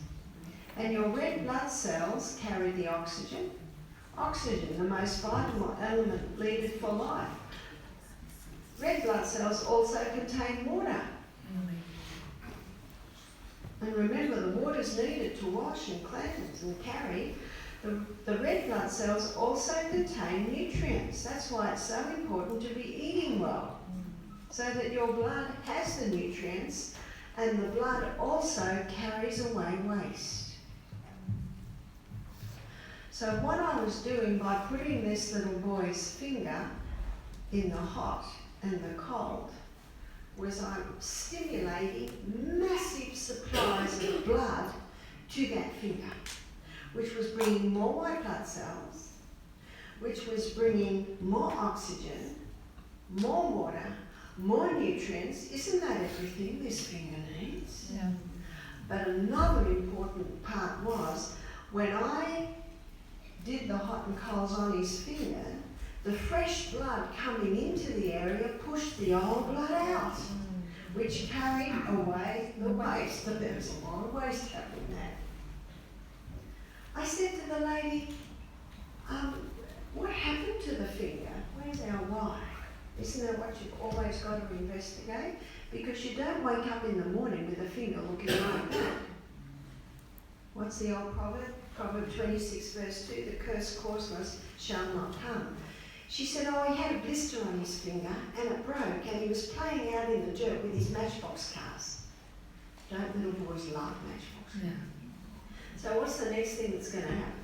And your red blood cells carry the oxygen. Oxygen, the most vital element needed for life. Red blood cells also contain water. And remember, the water's needed to wash and cleanse and carry. The red blood cells also contain nutrients. That's why it's so important to be eating well, so that your blood has the nutrients, and the blood also carries away waste. So what I was doing by putting this little boy's finger in the hot and the cold was I'm stimulating massive supplies of blood to that finger, which was bringing more white blood cells, which was bringing more oxygen, more water, more nutrients. Isn't that everything this finger needs? Yeah. But another important part was when I did the hot and colds on his finger, the fresh blood coming into the area pushed the old blood out, which carried away the waste. But there was a lot of waste happening there. I said to the lady, what happened to the finger? Where's our why? Isn't that what you've always got to investigate? Because you don't wake up in the morning with a finger looking like that. What's the old proverb? Proverb 26 verse 2, the curse causeless shall not come. She said, oh, he had a blister on his finger and it broke and he was playing out in the dirt with his matchbox cars. Don't little boys love matchbox? Yeah. So what's the next thing that's going to happen?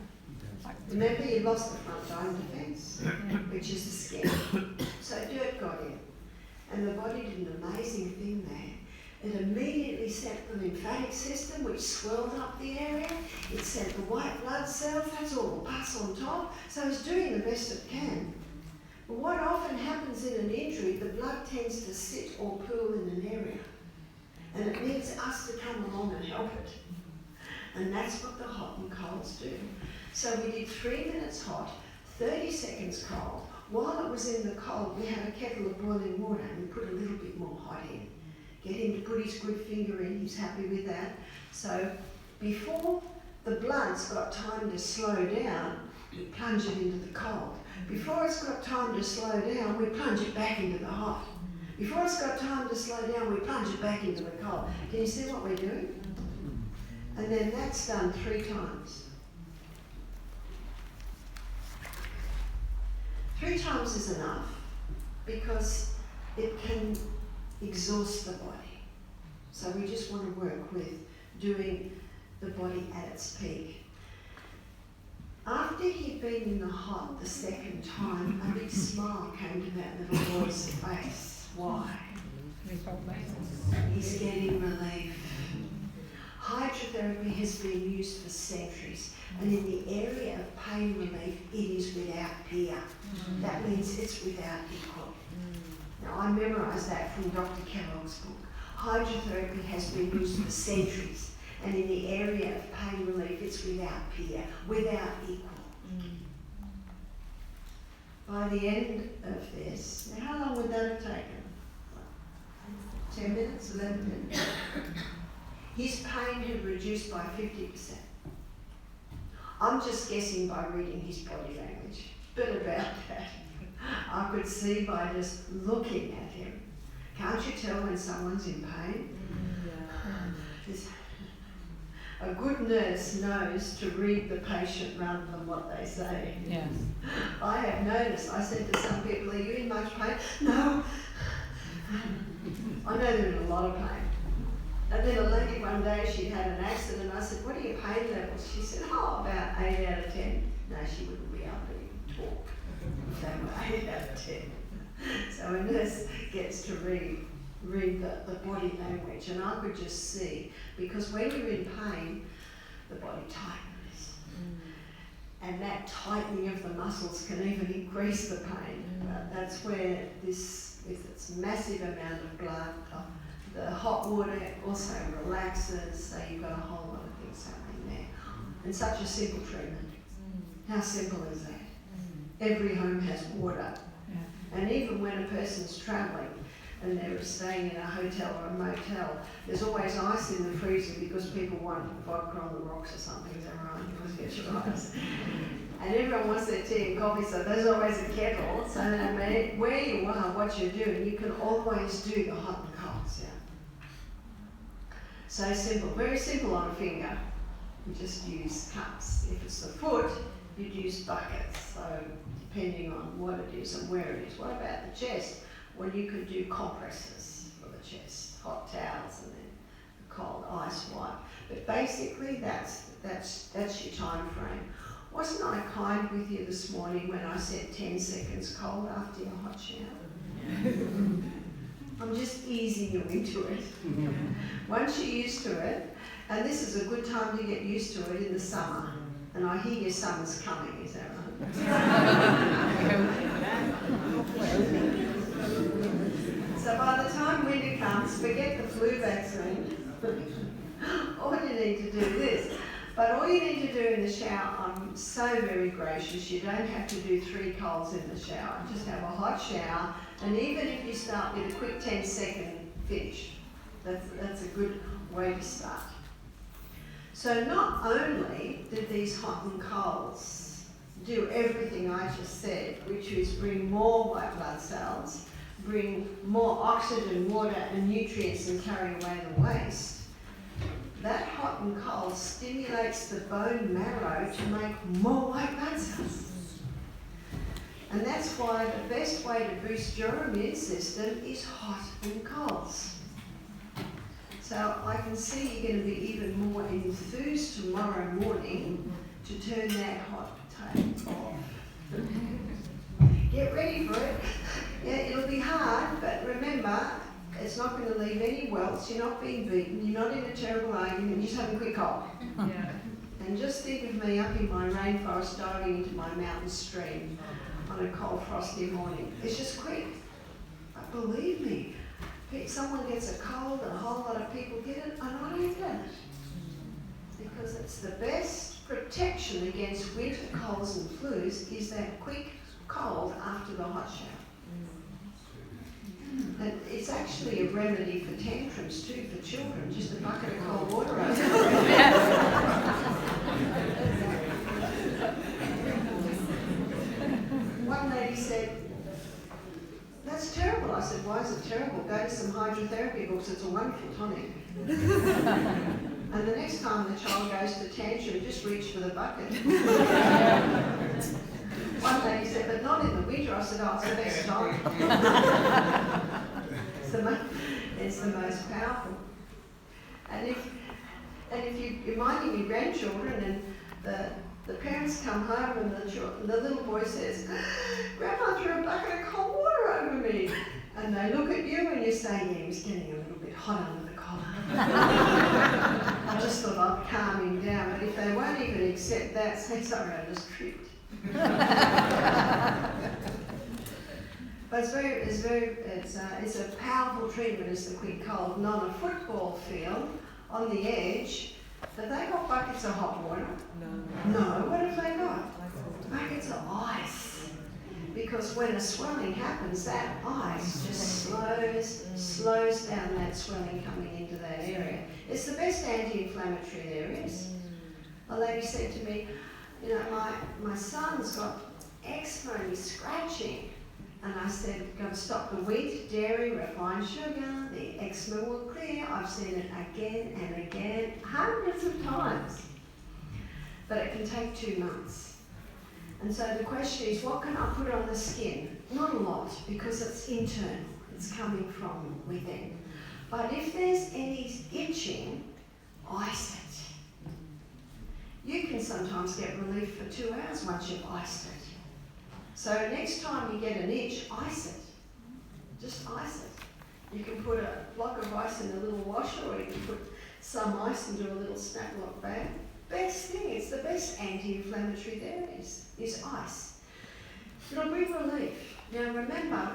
Remember, you lost the front dome defence, which is the skin. So dirt got in, and the body did an amazing thing there. It immediately sent the lymphatic system, which swelled up the area. It sent the white blood cells, that's all the pus on top. So it's doing the best it can. But what often happens in an injury, the blood tends to sit or pool in an area. And it needs us to come along and help it. And that's what the hot and colds do. So we did 3 minutes hot, 30 seconds cold. While it was in the cold, we had a kettle of boiling water and we put a little bit more hot in. Get him to put his good finger in, he's happy with that. So before the blood's got time to slow down, we plunge it into the cold. Before it's got time to slow down, we plunge it back into the hot. Before it's got time to slow down, we plunge it back into the cold. Can you see what we're doing? And then that's done 3 times. 3 times is enough because it can exhaust the body. So we just want to work with doing the body at its peak. After he'd been in the hot the second time, a big smile came to that little boy's face. Why? He's getting relief. Hydrotherapy has been used for centuries, and in the area of pain relief, it is without peer. That means it's without equal. Now, I memorised that from Dr. Kellogg's book. Hydrotherapy has been used for centuries, and in the area of pain relief, it's without peer, without equal. By the end of this, now how long would would that have taken? 10 minutes, 11 minutes? His pain had reduced by 50%. I'm just guessing by reading his body language, but about that, I could see by just looking at him. Can't you tell when someone's in pain? A good nurse knows to read the patient rather than what they say. Yes. I have noticed, I said to some people, are you in much pain? No. I know they're in a lot of pain. And then a lady one day, she'd had an accident. I said, what are your pain levels? She said, oh, about 8 out of 10. No, she wouldn't be able to even talk if they were 8 out of 10. So a nurse gets to read the body language, and I could just see, because when you're in pain, the body tightens. And that tightening of the muscles can even increase the pain. But that's where this, with its massive amount of blood, the hot water also relaxes, so you've got a whole lot of things happening there. And such a simple treatment. How simple is that? Every home has water. And even when a person's travelling and they're staying in a hotel or a motel, there's always ice in the freezer because people want vodka on the rocks or something, is that right? You always get your ice. And everyone wants their tea and coffee, so there's always a kettle. So no matter where you are, what you're doing, you can always do the hot and colds, yeah. So simple, very simple on a finger. You just use cups. If it's the foot, you'd use buckets. So depending on what it is and where it is. What about the chest? Well, you could do compresses for the chest, hot towels, and then the cold ice wipe. But basically, that's your time frame. Wasn't I kind with you this morning when I said 10 seconds cold after your hot shower? I'm just easing you into it. Once you're used to it, and this is a good time to get used to it in the summer. And I hear your summer's coming, is that right? So by the time winter comes, forget the flu vaccine. All you need to do is this. But all you need to do in the shower, I'm so very gracious, you don't have to do 3 colds in the shower. Just have a hot shower, and even if you start with a quick 10-second finish, that's a good way to start. So not only did these hot and colds do everything I just said, which is bring more white blood cells, bring more oxygen, water and nutrients and carry away the waste, that hot and cold stimulates the bone marrow to make more white blood cells. And that's why the best way to boost your immune system is hot and colds. So I can see you're going to be even more enthused tomorrow morning to turn that hot potato off. Get ready for it. Yeah, it'll be hard, but remember, it's not going to leave any welts. You're not being beaten. You're not in a terrible argument. You're just having a quick cold. Yeah. And just think of me up in my rainforest diving into my mountain stream on a cold, frosty morning. It's just quick. But believe me, someone gets a cold and a whole lot of people get it, and I don't get it. Because it's the best protection against winter colds and flus is that quick cold after the hot shower. And it's actually a remedy for tantrums too, for children, just a bucket of cold water over One lady said, that's terrible. I said, why is it terrible? Go to some hydrotherapy books, it's a wonderful tonic. And the next time the child goes to tantrum, just reach for the bucket. One lady said, but not in the winter. I said, oh, it's the best time. It's the most powerful. And if you're minding your grandchildren and the parents come home and the little boy says, Grandma threw a bucket of cold water over me. And they look at you and you say, yeah, he was getting a little bit hot under the collar. I just thought I'd calm him down. But if they won't even accept that, say, sorry, I just tripped. But it's a powerful treatment. It's the quick cold. And on a football field, on the edge, have they got buckets of hot water? No. No. What have they got? Buckets of ice. because when a swelling happens, that ice just slows down that swelling coming into that area. It's the best anti-inflammatory there is. A lady said to me, you know, my son's got eczema and he's scratching. And I said, got to stop the wheat, dairy, refined sugar, the eczema will clear. I've seen it again and again, hundreds of times. But it can take 2 months. And so the question is, what can I put on the skin? Not a lot, because it's internal. It's coming from within. But if there's any itching, ice it. You can sometimes get relief for 2 hours once you've iced it. So next time you get an itch, ice it. Just ice it. You can put a block of ice in a little washer, or you can put some ice into a little snap lock bag. Best thing, it's the best anti-inflammatory there is ice. It'll bring relief. Now remember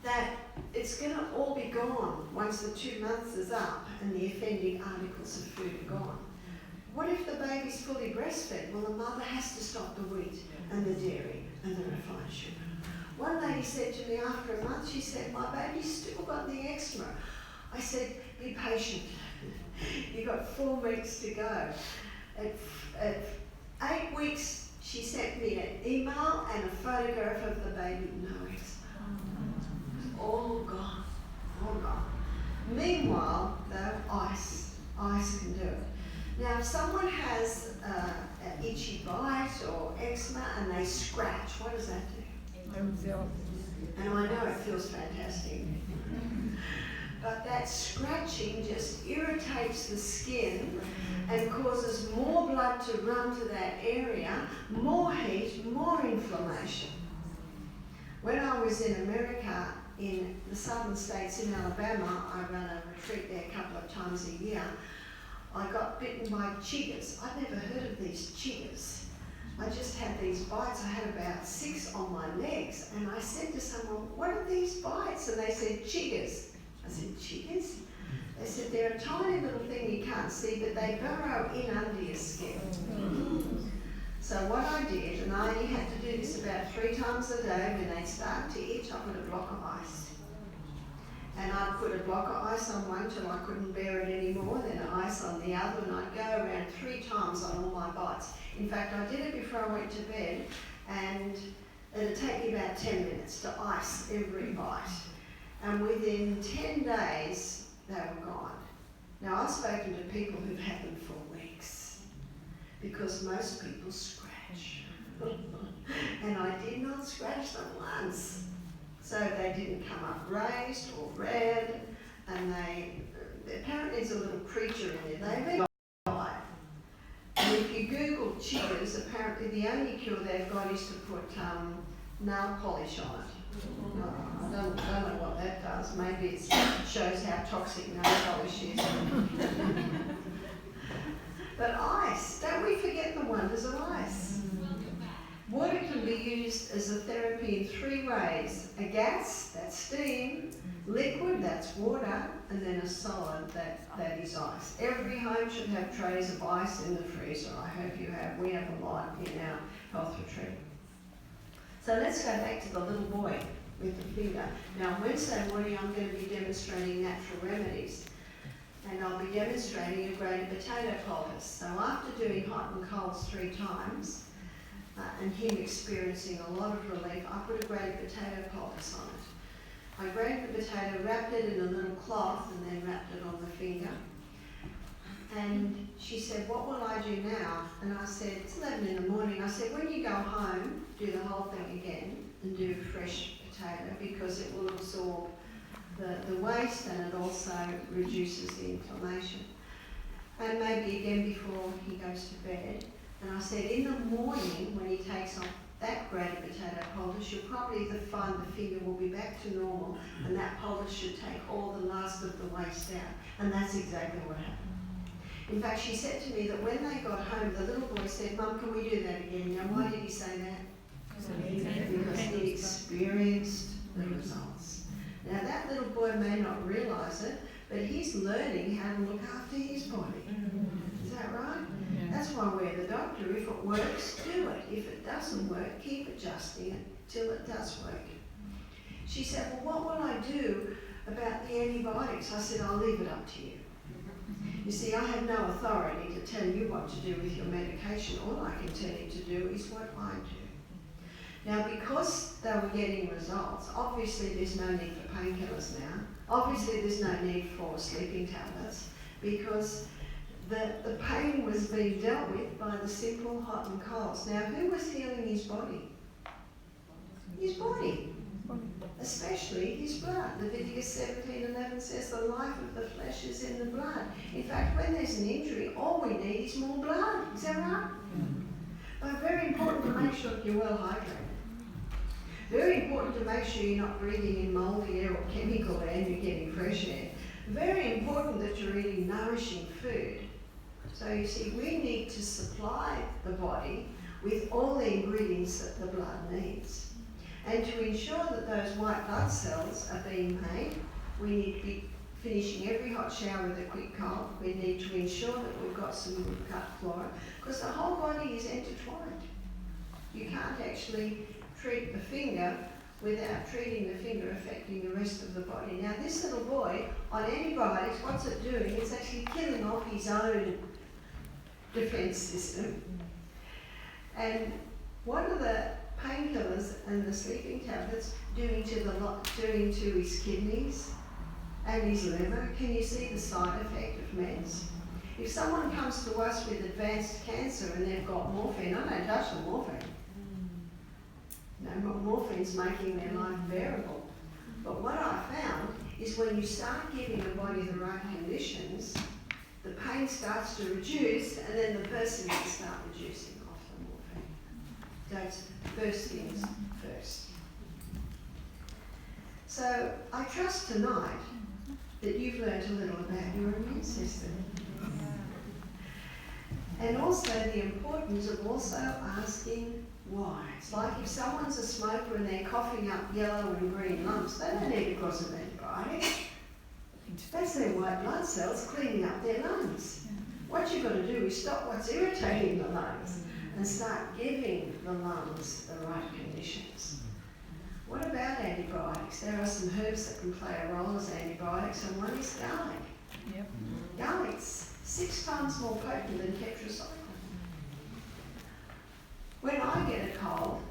that it's going to all be gone once the 2 months is up and the offending articles of food are gone. What if the baby's fully breastfed? Well, the mother has to stop the wheat and the dairy and the refined sugar. One lady said to me after a month, she said, my baby's still got the eczema. I said, be patient. You've got 4 weeks to go. At 8 weeks, she sent me an email and a photograph of the baby, no eczema. All gone, all gone. Meanwhile, though, ice can do it. Now, if someone has an itchy bite or eczema and they scratch, what does that do? And I know it feels fantastic. But that scratching just irritates the skin and causes more blood to run to that area, more heat, more inflammation. When I was in America, in the southern states in Alabama, I run a retreat there a couple of times a year. I got bitten by chiggers. I'd never heard of these chiggers. I just had these bites. I had about 6 on my legs. And I said to someone, what are these bites? And they said, chiggers. I said, chiggers? They said, they're a tiny little thing you can't see, but they burrow in under your skin. So what I did, and I only had to do this about 3 times a day, when they start to itch, I put a block of ice. And I'd put a block of ice on one till I couldn't bear it anymore, then ice on the other, and I'd go around 3 times on all my bites. In fact, I did it before I went to bed, and it'd take me about 10 minutes to ice every bite. And within 10 days, they were gone. Now, I've spoken to people who've had them for weeks, because most people scratch. And I did not scratch them once. So they didn't come up raised or red, and apparently there's a little creature in there. They die. And if you Google chiggers, apparently the only cure they've got is to put nail polish on it. I don't know what that does. Maybe it shows how toxic nail polish is. But ice, don't we forget the wonders of ice. Water can be used as a therapy in 3 ways. A gas, that's steam, liquid, that's water, and then a solid, that is ice. Every home should have trays of ice in the freezer. I hope you have. We have a lot in our health retreat. So let's go back to the little boy with the finger. Now, Wednesday morning I'm going to be demonstrating natural remedies. And I'll be demonstrating a grated potato poultice. So after doing hot and colds 3 times, and him experiencing a lot of relief, I put a grated potato poultice on it. I grated the potato, wrapped it in a little cloth, and then wrapped it on the finger. And she said, what will I do now? And I said, it's 11 in the morning. I said, when you go home, do the whole thing again and do fresh potato, because it will absorb the waste and it also reduces the inflammation. And maybe again before he goes to bed. And I said, in the morning, when he takes off that grated potato poultice, you'll probably find the finger will be back to normal, and that poultice should take all the last of the waste out. And that's exactly what happened. In fact, she said to me that when they got home, the little boy said, Mum, can we do that again? Now, why did he say that? Because he experienced the results. Now, that little boy may not realise it, but he's learning how to look after his body. Is that right? That's why we're the doctor. If it works, do it. If it doesn't work, keep adjusting it till it does work. She said, well, what will I do about the antibiotics? I said, I'll leave it up to you. You see, I have no authority to tell you what to do with your medication. All I can tell you to do is what I do. Now, because they were getting results, obviously there's no need for painkillers now. Obviously there's no need for sleeping tablets, because the pain was being dealt with by the simple hot and colds. Now, who was healing his body? His body. Especially his blood. Leviticus 17:11 says the life of the flesh is in the blood. In fact, when there's an injury, all we need is more blood. Is that right? But very important to make sure that you're well hydrated. Very important to make sure you're not breathing in mouldy air or chemical air and you're getting fresh air. Very important that you're eating nourishing food. So you see, we need to supply the body with all the ingredients that the blood needs. And to ensure that those white blood cells are being made, we need to be finishing every hot shower with a quick cold. We need to ensure that we've got some good gut flora, because the whole body is intertwined. You can't actually treat the finger without treating the finger affecting the rest of the body. Now, this little boy on antibiotics, what's it doing? It's actually killing off his own defence system. And what are the painkillers and the sleeping tablets doing to his kidneys and his liver? Can you see the side effect of meds? If someone comes to us with advanced cancer and they've got morphine, I don't touch the morphine. No, morphine's making their life bearable. But what I found is when you start giving the body the right conditions, the pain starts to reduce, and then the person can start reducing off the morphine. Those first things first. So I trust tonight that you've learned a little about your immune system. And also the importance of also asking why. It's like if someone's a smoker and they're coughing up yellow and green lumps, they don't need a course of antibiotics. That's their white blood cells cleaning up their lungs. What you've got to do is stop what's irritating the lungs and start giving the lungs the right conditions. What about antibiotics? There are some herbs that can play a role as antibiotics, and one is garlic. Yep. Garlic's 6 times more potent than tetracycline. When I get a cold,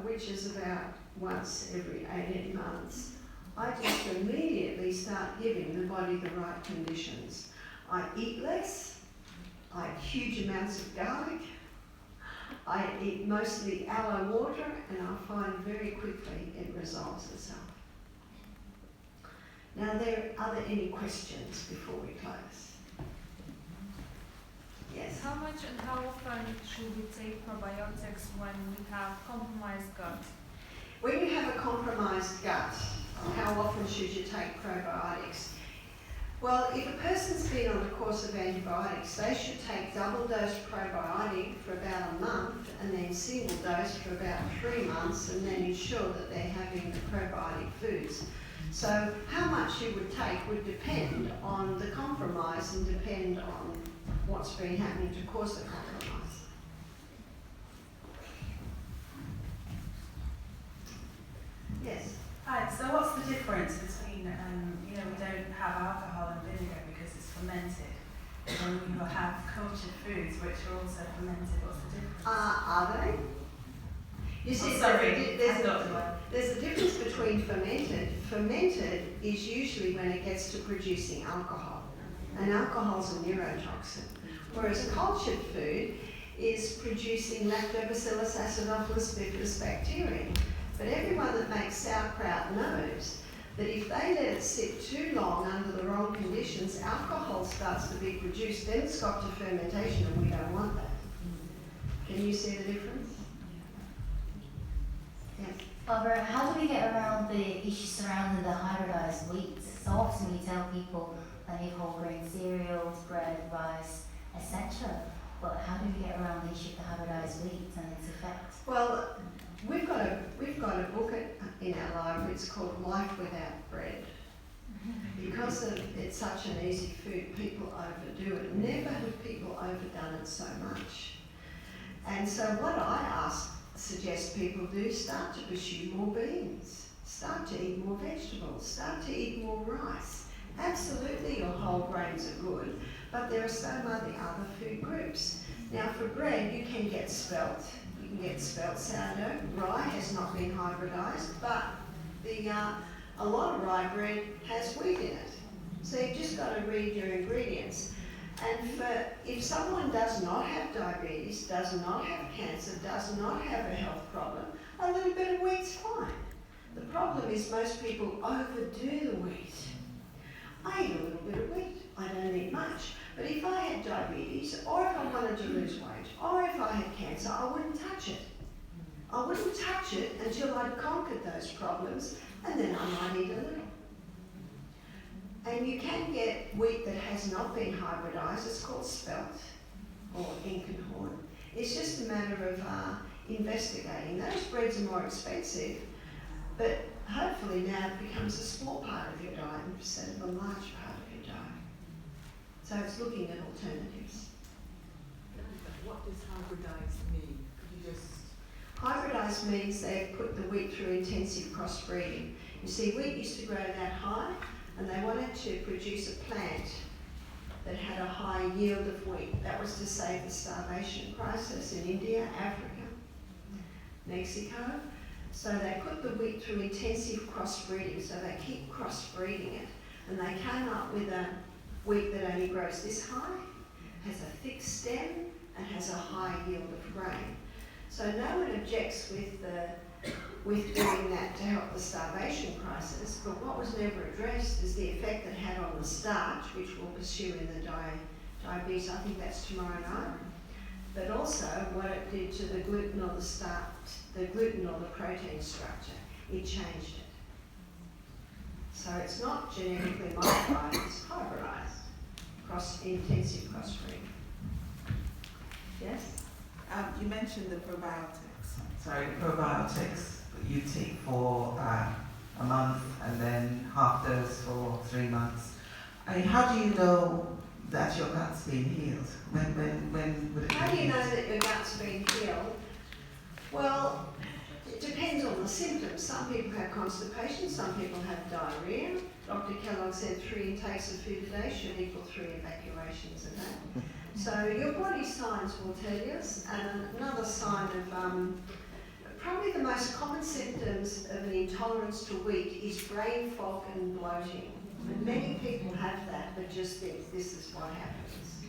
which is about once every 18 months, I just immediately start giving the body the right conditions. I eat less, I eat huge amounts of garlic, I eat mostly aloe water, and I find very quickly it resolves itself. Now, are there any questions before we close? Yes? How much and how often should we take probiotics when we have compromised gut? When you have a compromised gut, how often should you take probiotics? Well, if a person's been on a course of antibiotics, they should take double dose probiotic for about a month and then single dose for about 3 months, and then ensure that they're having the probiotic foods. So how much you would take would depend on the compromise and depend on what's been happening to cause the compromise. Yes? Hi, so what's the difference between, we don't have alcohol and vinegar because it's fermented, and then you have cultured foods which are also fermented? What's the difference? Are they? You see, there's a difference between fermented. Fermented is usually when it gets to producing alcohol, and alcohol's a neurotoxin, whereas cultured food is producing Lactobacillus acidophilus bifidus bacteria. But everyone that makes sauerkraut knows that if they let it sit too long under the wrong conditions, alcohol starts to be produced, then it's got to fermentation, and we don't want that. Can you see the difference? Yes. Barbara, how do we get around the issue surrounding the hybridized wheats? So often we tell people that eat whole grain cereals, bread, rice, etc. But how do we get around the issue of the hybridized wheat and its effect? Well, we've got a book in our library. It's called Life Without Bread. Because it's such an easy food, people overdo it. Never have people overdone it so much. And so what I ask suggest people do, start to pursue more beans, start to eat more vegetables, start to eat more rice. Absolutely your whole grains are good, but there are so many other food groups. Now for bread, you can get spelt. You can get spelt sourdough. Rye has not been hybridised, but a lot of rye bread has wheat in it. So you've just got to read your ingredients. And if someone does not have diabetes, does not have cancer, does not have a health problem, a little bit of wheat's fine. The problem is most people overdo the wheat. I eat a little bit of wheat. I don't eat much. But if I had diabetes, or if I wanted to lose weight, or if I had cancer, I wouldn't touch it. I wouldn't touch it until I'd conquered those problems, and then I might eat a little. And you can get wheat that has not been hybridised. It's called spelt or Inkenhorn. It's just a matter of investigating. Those breads are more expensive, but hopefully now it becomes a small part of your diet instead of a large part of your diet. So it's looking at alternatives. What does hybridised mean? Could you just... Hybridised means they've put the wheat through intensive crossbreeding. You see, wheat used to grow that high, and they wanted to produce a plant that had a high yield of wheat. That was to save the starvation crisis in India, Africa, Mexico. So they put the wheat through intensive crossbreeding, so they keep crossbreeding it. And they came up with a wheat that only grows this high, has a thick stem, and has a high yield of grain. So no one objects with doing that to help the starvation crisis, but what was never addressed is the effect it had on the starch, which we'll pursue in the diabetes, I think that's tomorrow night, but also what it did to the gluten or the gluten or the protein structure. It changed it. So it's not genetically modified, it's hybridised, intensive crossbreeding. Yes? You mentioned the probiotics. Sorry, the probiotics you take for a month and then half dose for 3 months. I mean, how do you know that your gut's been healed? When would it How be do you know used? that your gut's been healed? Well, it depends on the symptoms. Some people have constipation, some people have diarrhea. Dr. Kellogg said 3 intakes of food a day should equal 3 evacuations a day. So your body signs will tell you. And another sign of, probably the most common symptoms of an intolerance to wheat is brain fog and bloating. And many people have that, but just think this is what happens.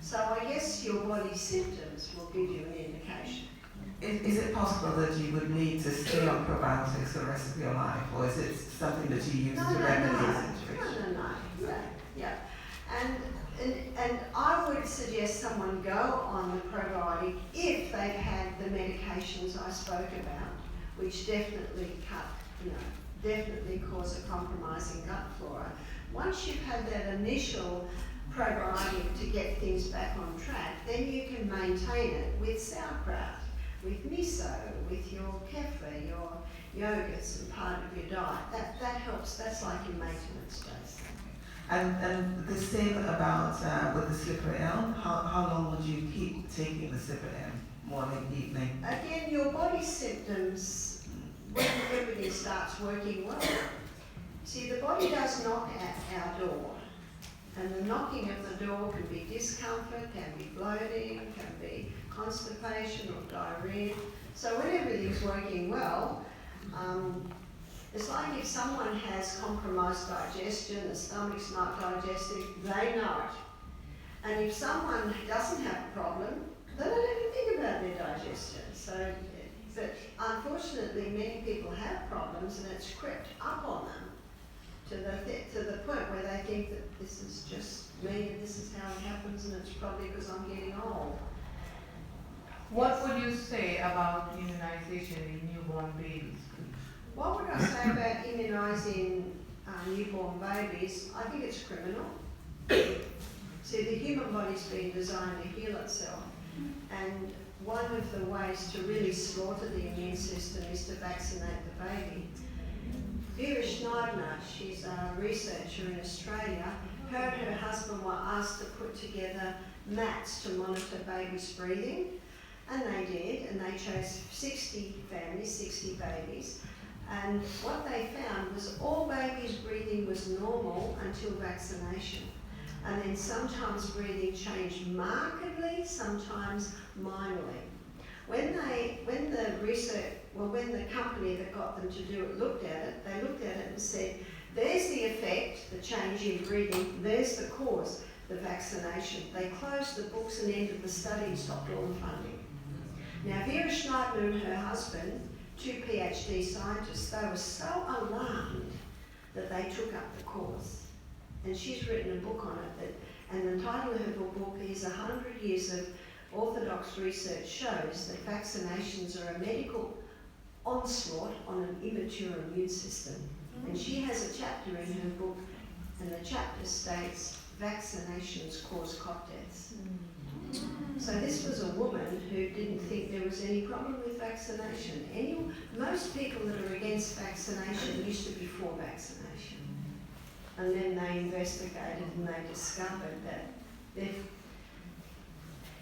So I guess your body's symptoms will give you an indication. Is it possible that you would need to stay on probiotics for the rest of your life, or is it something that you use to remedy the situation? No. Yeah. And I would suggest someone go on the probiotic if they've had the medications I spoke about, which definitely definitely cause a compromising gut flora. Once you've had that initial probiotic to get things back on track, then you can maintain it with sauerkraut, with miso, with your kefir, your yogurts and part of your diet. That helps. That's like your maintenance dose. And the same about with the slippery elm. How long would you keep taking the slippery elm? Morning, evening? Again, your body's symptoms, when everything starts working well. See, the body does knock at our door. And the knocking of the door can be discomfort, can be bloating, can be constipation or diarrhea. So when everything's working well, it's like if someone has compromised digestion, the stomach's not digesting, they know it. And if someone doesn't have a problem, they don't even think about their digestion. So, but unfortunately, many people have problems, and it's crept up on them to the point where they think that this is just me and this is how it happens, and it's probably because I'm getting old. What would you say about immunization in newborn babies? What would I say about immunising newborn babies? I think it's criminal. See, the human body's been designed to heal itself, and one of the ways to really slaughter the immune system is to vaccinate the baby. Vera Schneidner, she's a researcher in Australia, her and her husband were asked to put together mats to monitor babies' breathing, And they did, and they chose 60 families, 60 babies. And what they found was all babies' breathing was normal until vaccination. And then sometimes breathing changed markedly, sometimes minorly. When the company that got them to do it looked at it, they looked at it and said, there's the effect, the change in breathing, there's the cause, the vaccination. They closed the books and ended the study and stopped all the funding. Now, Vera Schneider and her husband, 2 PhD scientists, they were so alarmed that they took up the cause. And she's written a book on it, and the title of her book is 100 Years of Orthodox Research Shows that Vaccinations are a medical onslaught on an immature immune system. And she has a chapter in her book, and the chapter states, vaccinations cause cot deaths. So this was a woman who didn't think there was any problem with vaccination. Most people that are against vaccination used to be for vaccination. And then they investigated and they discovered that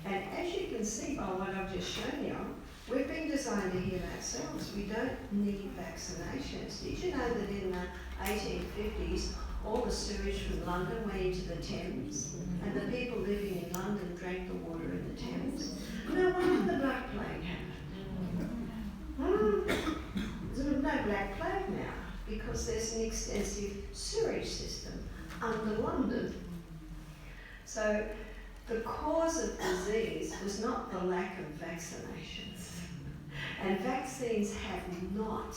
and as you can see by what I've just shown you, we've been designed to heal ourselves. We don't need vaccinations. Did you know that in the 1850s, all the sewage from London went into the Thames, and the people living in London drank the water in the Thames? No wonder the Black Plague happened. There's no Black Plague now, because there's an extensive sewage system under London. So the cause of disease was not the lack of vaccinations. And vaccines have not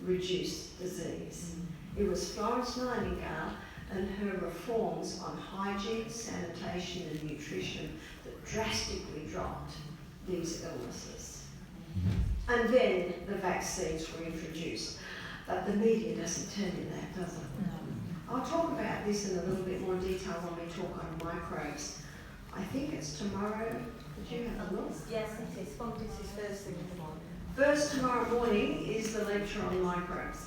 reduced disease. It was Florence Nightingale and her reforms on hygiene, sanitation and nutrition that drastically dropped these illnesses. And then the vaccines were introduced. But the media doesn't tell you that, does it? I'll talk about this in a little bit more detail when we talk on microbes. I think it's tomorrow. Did you have a look? Yes, it is. This is first thing in the morning. First tomorrow morning is the lecture on microbes.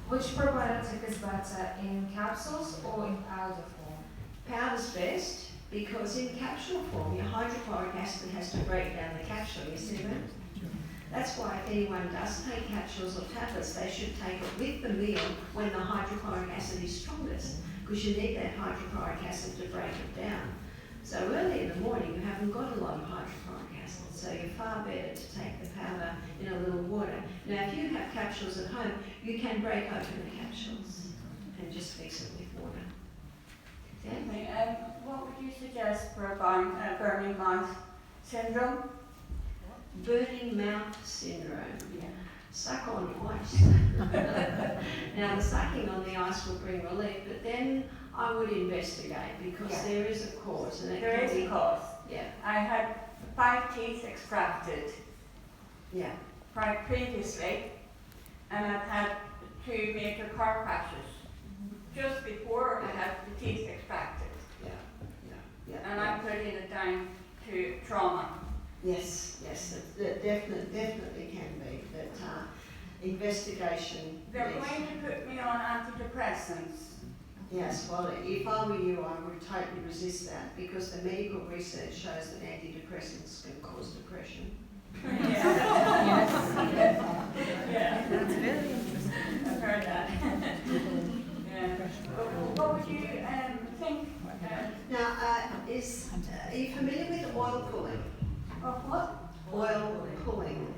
Which probiotic is better, in capsules or in powder form? Powder's best because in capsule form your hydrochloric acid has to break down the capsule, you see that? That's why if anyone does take capsules or tablets, they should take it with the meal when the hydrochloric acid is strongest, because you need that hydrochloric acid to break it down. So early in the morning you haven't got a lot of hydrochloric acid, so you're far better to take the powder in a little water. Now if you have capsules at home, you can break open the capsules and just mix it with water. Okay, what would you suggest for burning mouth syndrome? Burning mouth syndrome. Yeah. Suck on ice. Now the sucking on the ice will bring relief, but then I would investigate because there is a cause. And There is a cause. Yeah. I had 5 teeth extracted Yeah. previously, and I've had 2 major car crashes just before I had the teeth extracted. Yeah. And I'm putting it down to trauma. Yes, it definitely can be. But investigation. They're yes. going to put me on antidepressants. Yes, well, if I were you, I would totally resist that because the medical research shows that antidepressants can cause depression. Yeah. That's very interesting. I've heard that. Yeah. What would you think? Now, are you familiar with oil pulling? Of what? Oil pulling.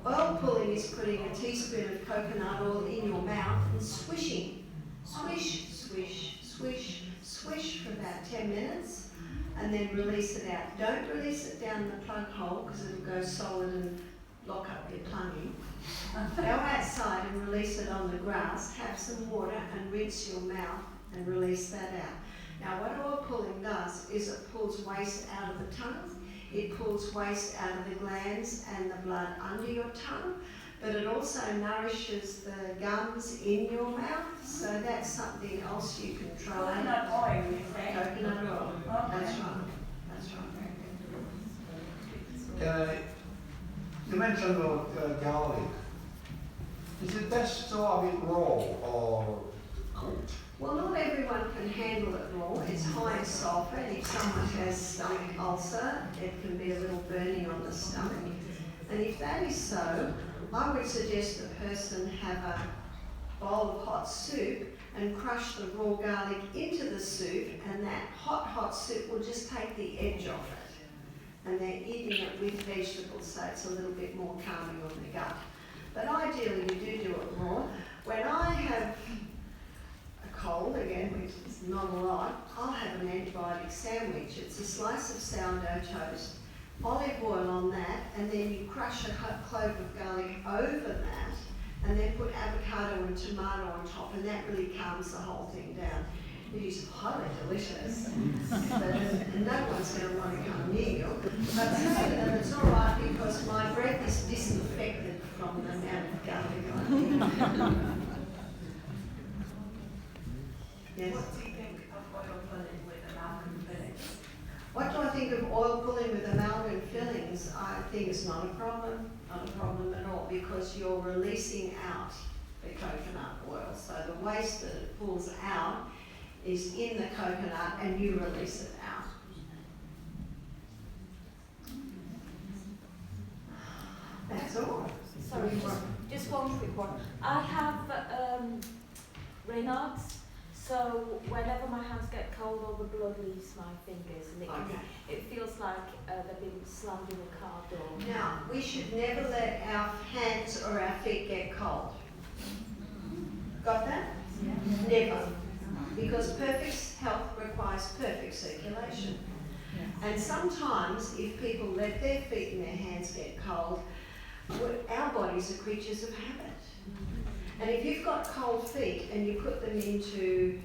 Oil pulling is putting a teaspoon of coconut oil in your mouth and swishing. Swish, swish, swish, swish for about 10 minutes and then release it out. Don't release it down the plug hole because it'll go solid and lock up your plumbing. Go outside and release it on the grass, have some water and rinse your mouth and release that out. Now what oil pulling does is it pulls waste out of the tongue, it pulls waste out of the glands and the blood under your tongue, but it also nourishes the gums in your mouth, so that's something else you can try. Coconut oil, you say? Coconut oil, Okay. that's right, that's right. You mentioned about garlic. Is it best to have it raw or cold? Well, not everyone can handle it raw. It's high in sulphur, and if someone has stomach ulcer, it can be a little burning on the stomach. And if that is so, I would suggest the person have a bowl of hot soup and crush the raw garlic into the soup, and that hot soup will just take the edge off it. And they're eating it with vegetables, so it's a little bit more calming on the gut. But ideally, you do it raw. When I have a cold, again, which is not a lot, I'll have an antibiotic sandwich. It's a slice of sourdough toast, olive oil on that, and then you crush a clove of garlic over that, and then put avocado and tomato on top, and that really calms the whole thing down. It is highly delicious, but no one's going to want to come near you. But say to them, it's all right because my breath is disinfected from the amount of garlic I eat. Yes? What do you think of oil pulling with amalgam fillings? What do I think of oil pulling with amalgam fillings? I think it's not a problem at all, because you're releasing out the coconut oil. So the waste that it pulls out is in the coconut and you release it out. That's all. Sorry, just one quick one. I have Raynaud's, so whenever my hands get cold, all the blood leaves my fingers, and it feels like they've been slammed in a car door. Now, we should never let our hands or our feet get cold. Got that? Yeah. Never. Because perfect health requires perfect circulation. And sometimes, if people let their feet and their hands get cold, our bodies are creatures of habit. And if you've got cold feet and you put them into,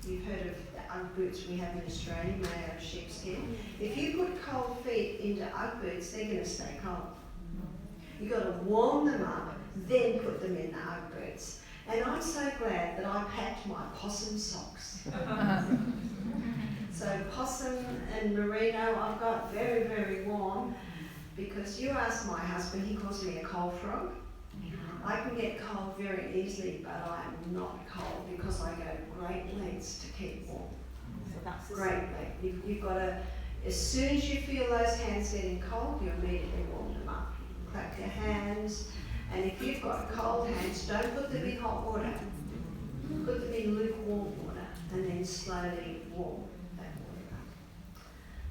you've heard of the Ugg boots we have in Australia made out of sheepskin. If you put cold feet into Ugg boots, they're going to stay cold. You've got to warm them up, then put them in the Ugg boots. And I'm so glad that I packed my possum socks. So possum and merino I've got very, very warm, because you ask my husband, he calls me a cold frog. I can get cold very easily, but I am not cold because I go great lengths to keep warm. So that's Great length. You've got to, as soon as you feel those hands getting cold, you immediately warm them up. Clap your hands, and if you've got cold hands, don't put them in hot water. Put them in lukewarm water, and then slowly warm that water up.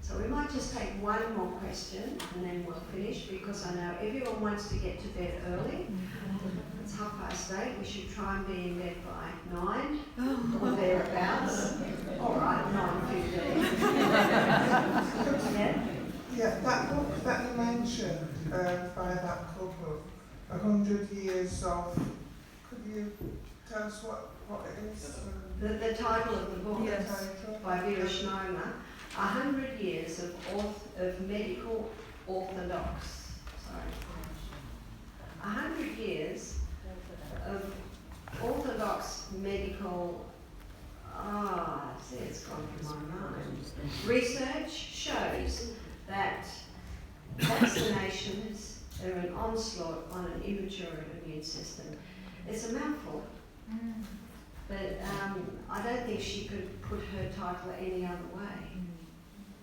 So we might just take one more question, and then we'll finish, because I know everyone wants to get to bed early. It's 8:30. We should try and be in bed by 9 or thereabouts. All right, 9:15. Yeah? Yeah, that book that you mentioned by that couple, 100 Years of, could you tell us what it is? The title of the book, Yes. by Vera Schneider, 100 Years of Medical Orthodox. Sorry. 100 years of orthodox medical, see, it's gone from my mind. Research shows that vaccinations are an onslaught on an immature immune system. It's a mouthful, but I don't think she could put her title any other way,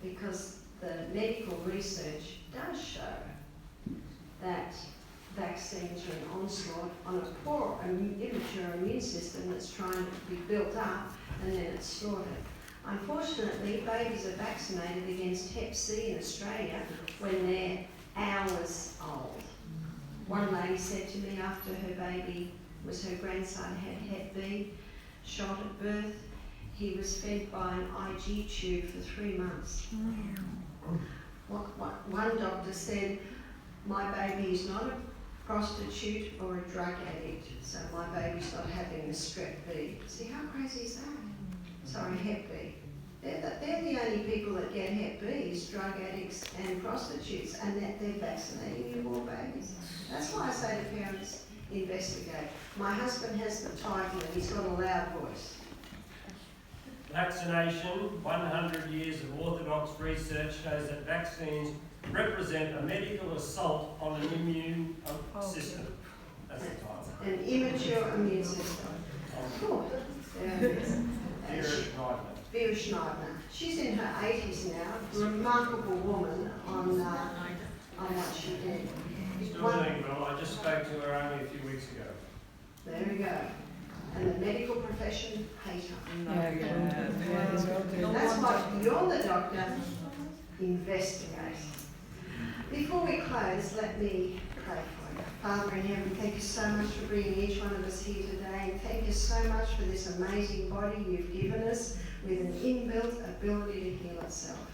because the medical research does show that vaccines are an onslaught on a poor and immature immune system that's trying to be built up, and then it's slaughtered. Unfortunately, babies are vaccinated against Hep C in Australia when they're hours old. One lady said to me after her grandson had Hep B shot at birth, he was fed by an IG tube for 3 months. One doctor said, my baby is not a prostitute or a drug addict, so my baby's not having a strep B. See, how crazy is that? Sorry, Hep B. They're the only people that get Hep B is drug addicts and prostitutes, and that they're vaccinating newborn babies. That's why I say to parents, investigate. My husband has the title and he's got a loud voice. Vaccination, 100 years of orthodox research shows that vaccines represent a medical assault on an immune system. That's the title. An immature immune system. Cool. There it is. Vera Schneider. Vera Schneider. She's in her 80s now. Remarkable woman on what she did. Still doing well. I just spoke to her only a few weeks ago. There we go. And the medical profession hate her. That's why you're the doctor. Investigate. Before we close, let me pray for you. Father in heaven, thank you so much for bringing each one of us here today, and thank you so much for this amazing body you've given us with an inbuilt ability to heal itself.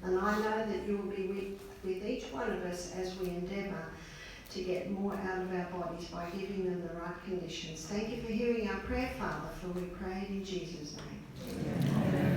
And I know that you will be with each one of us as we endeavour to get more out of our bodies by giving them the right conditions. Thank you for hearing our prayer, Father, for we pray in Jesus' name. Amen.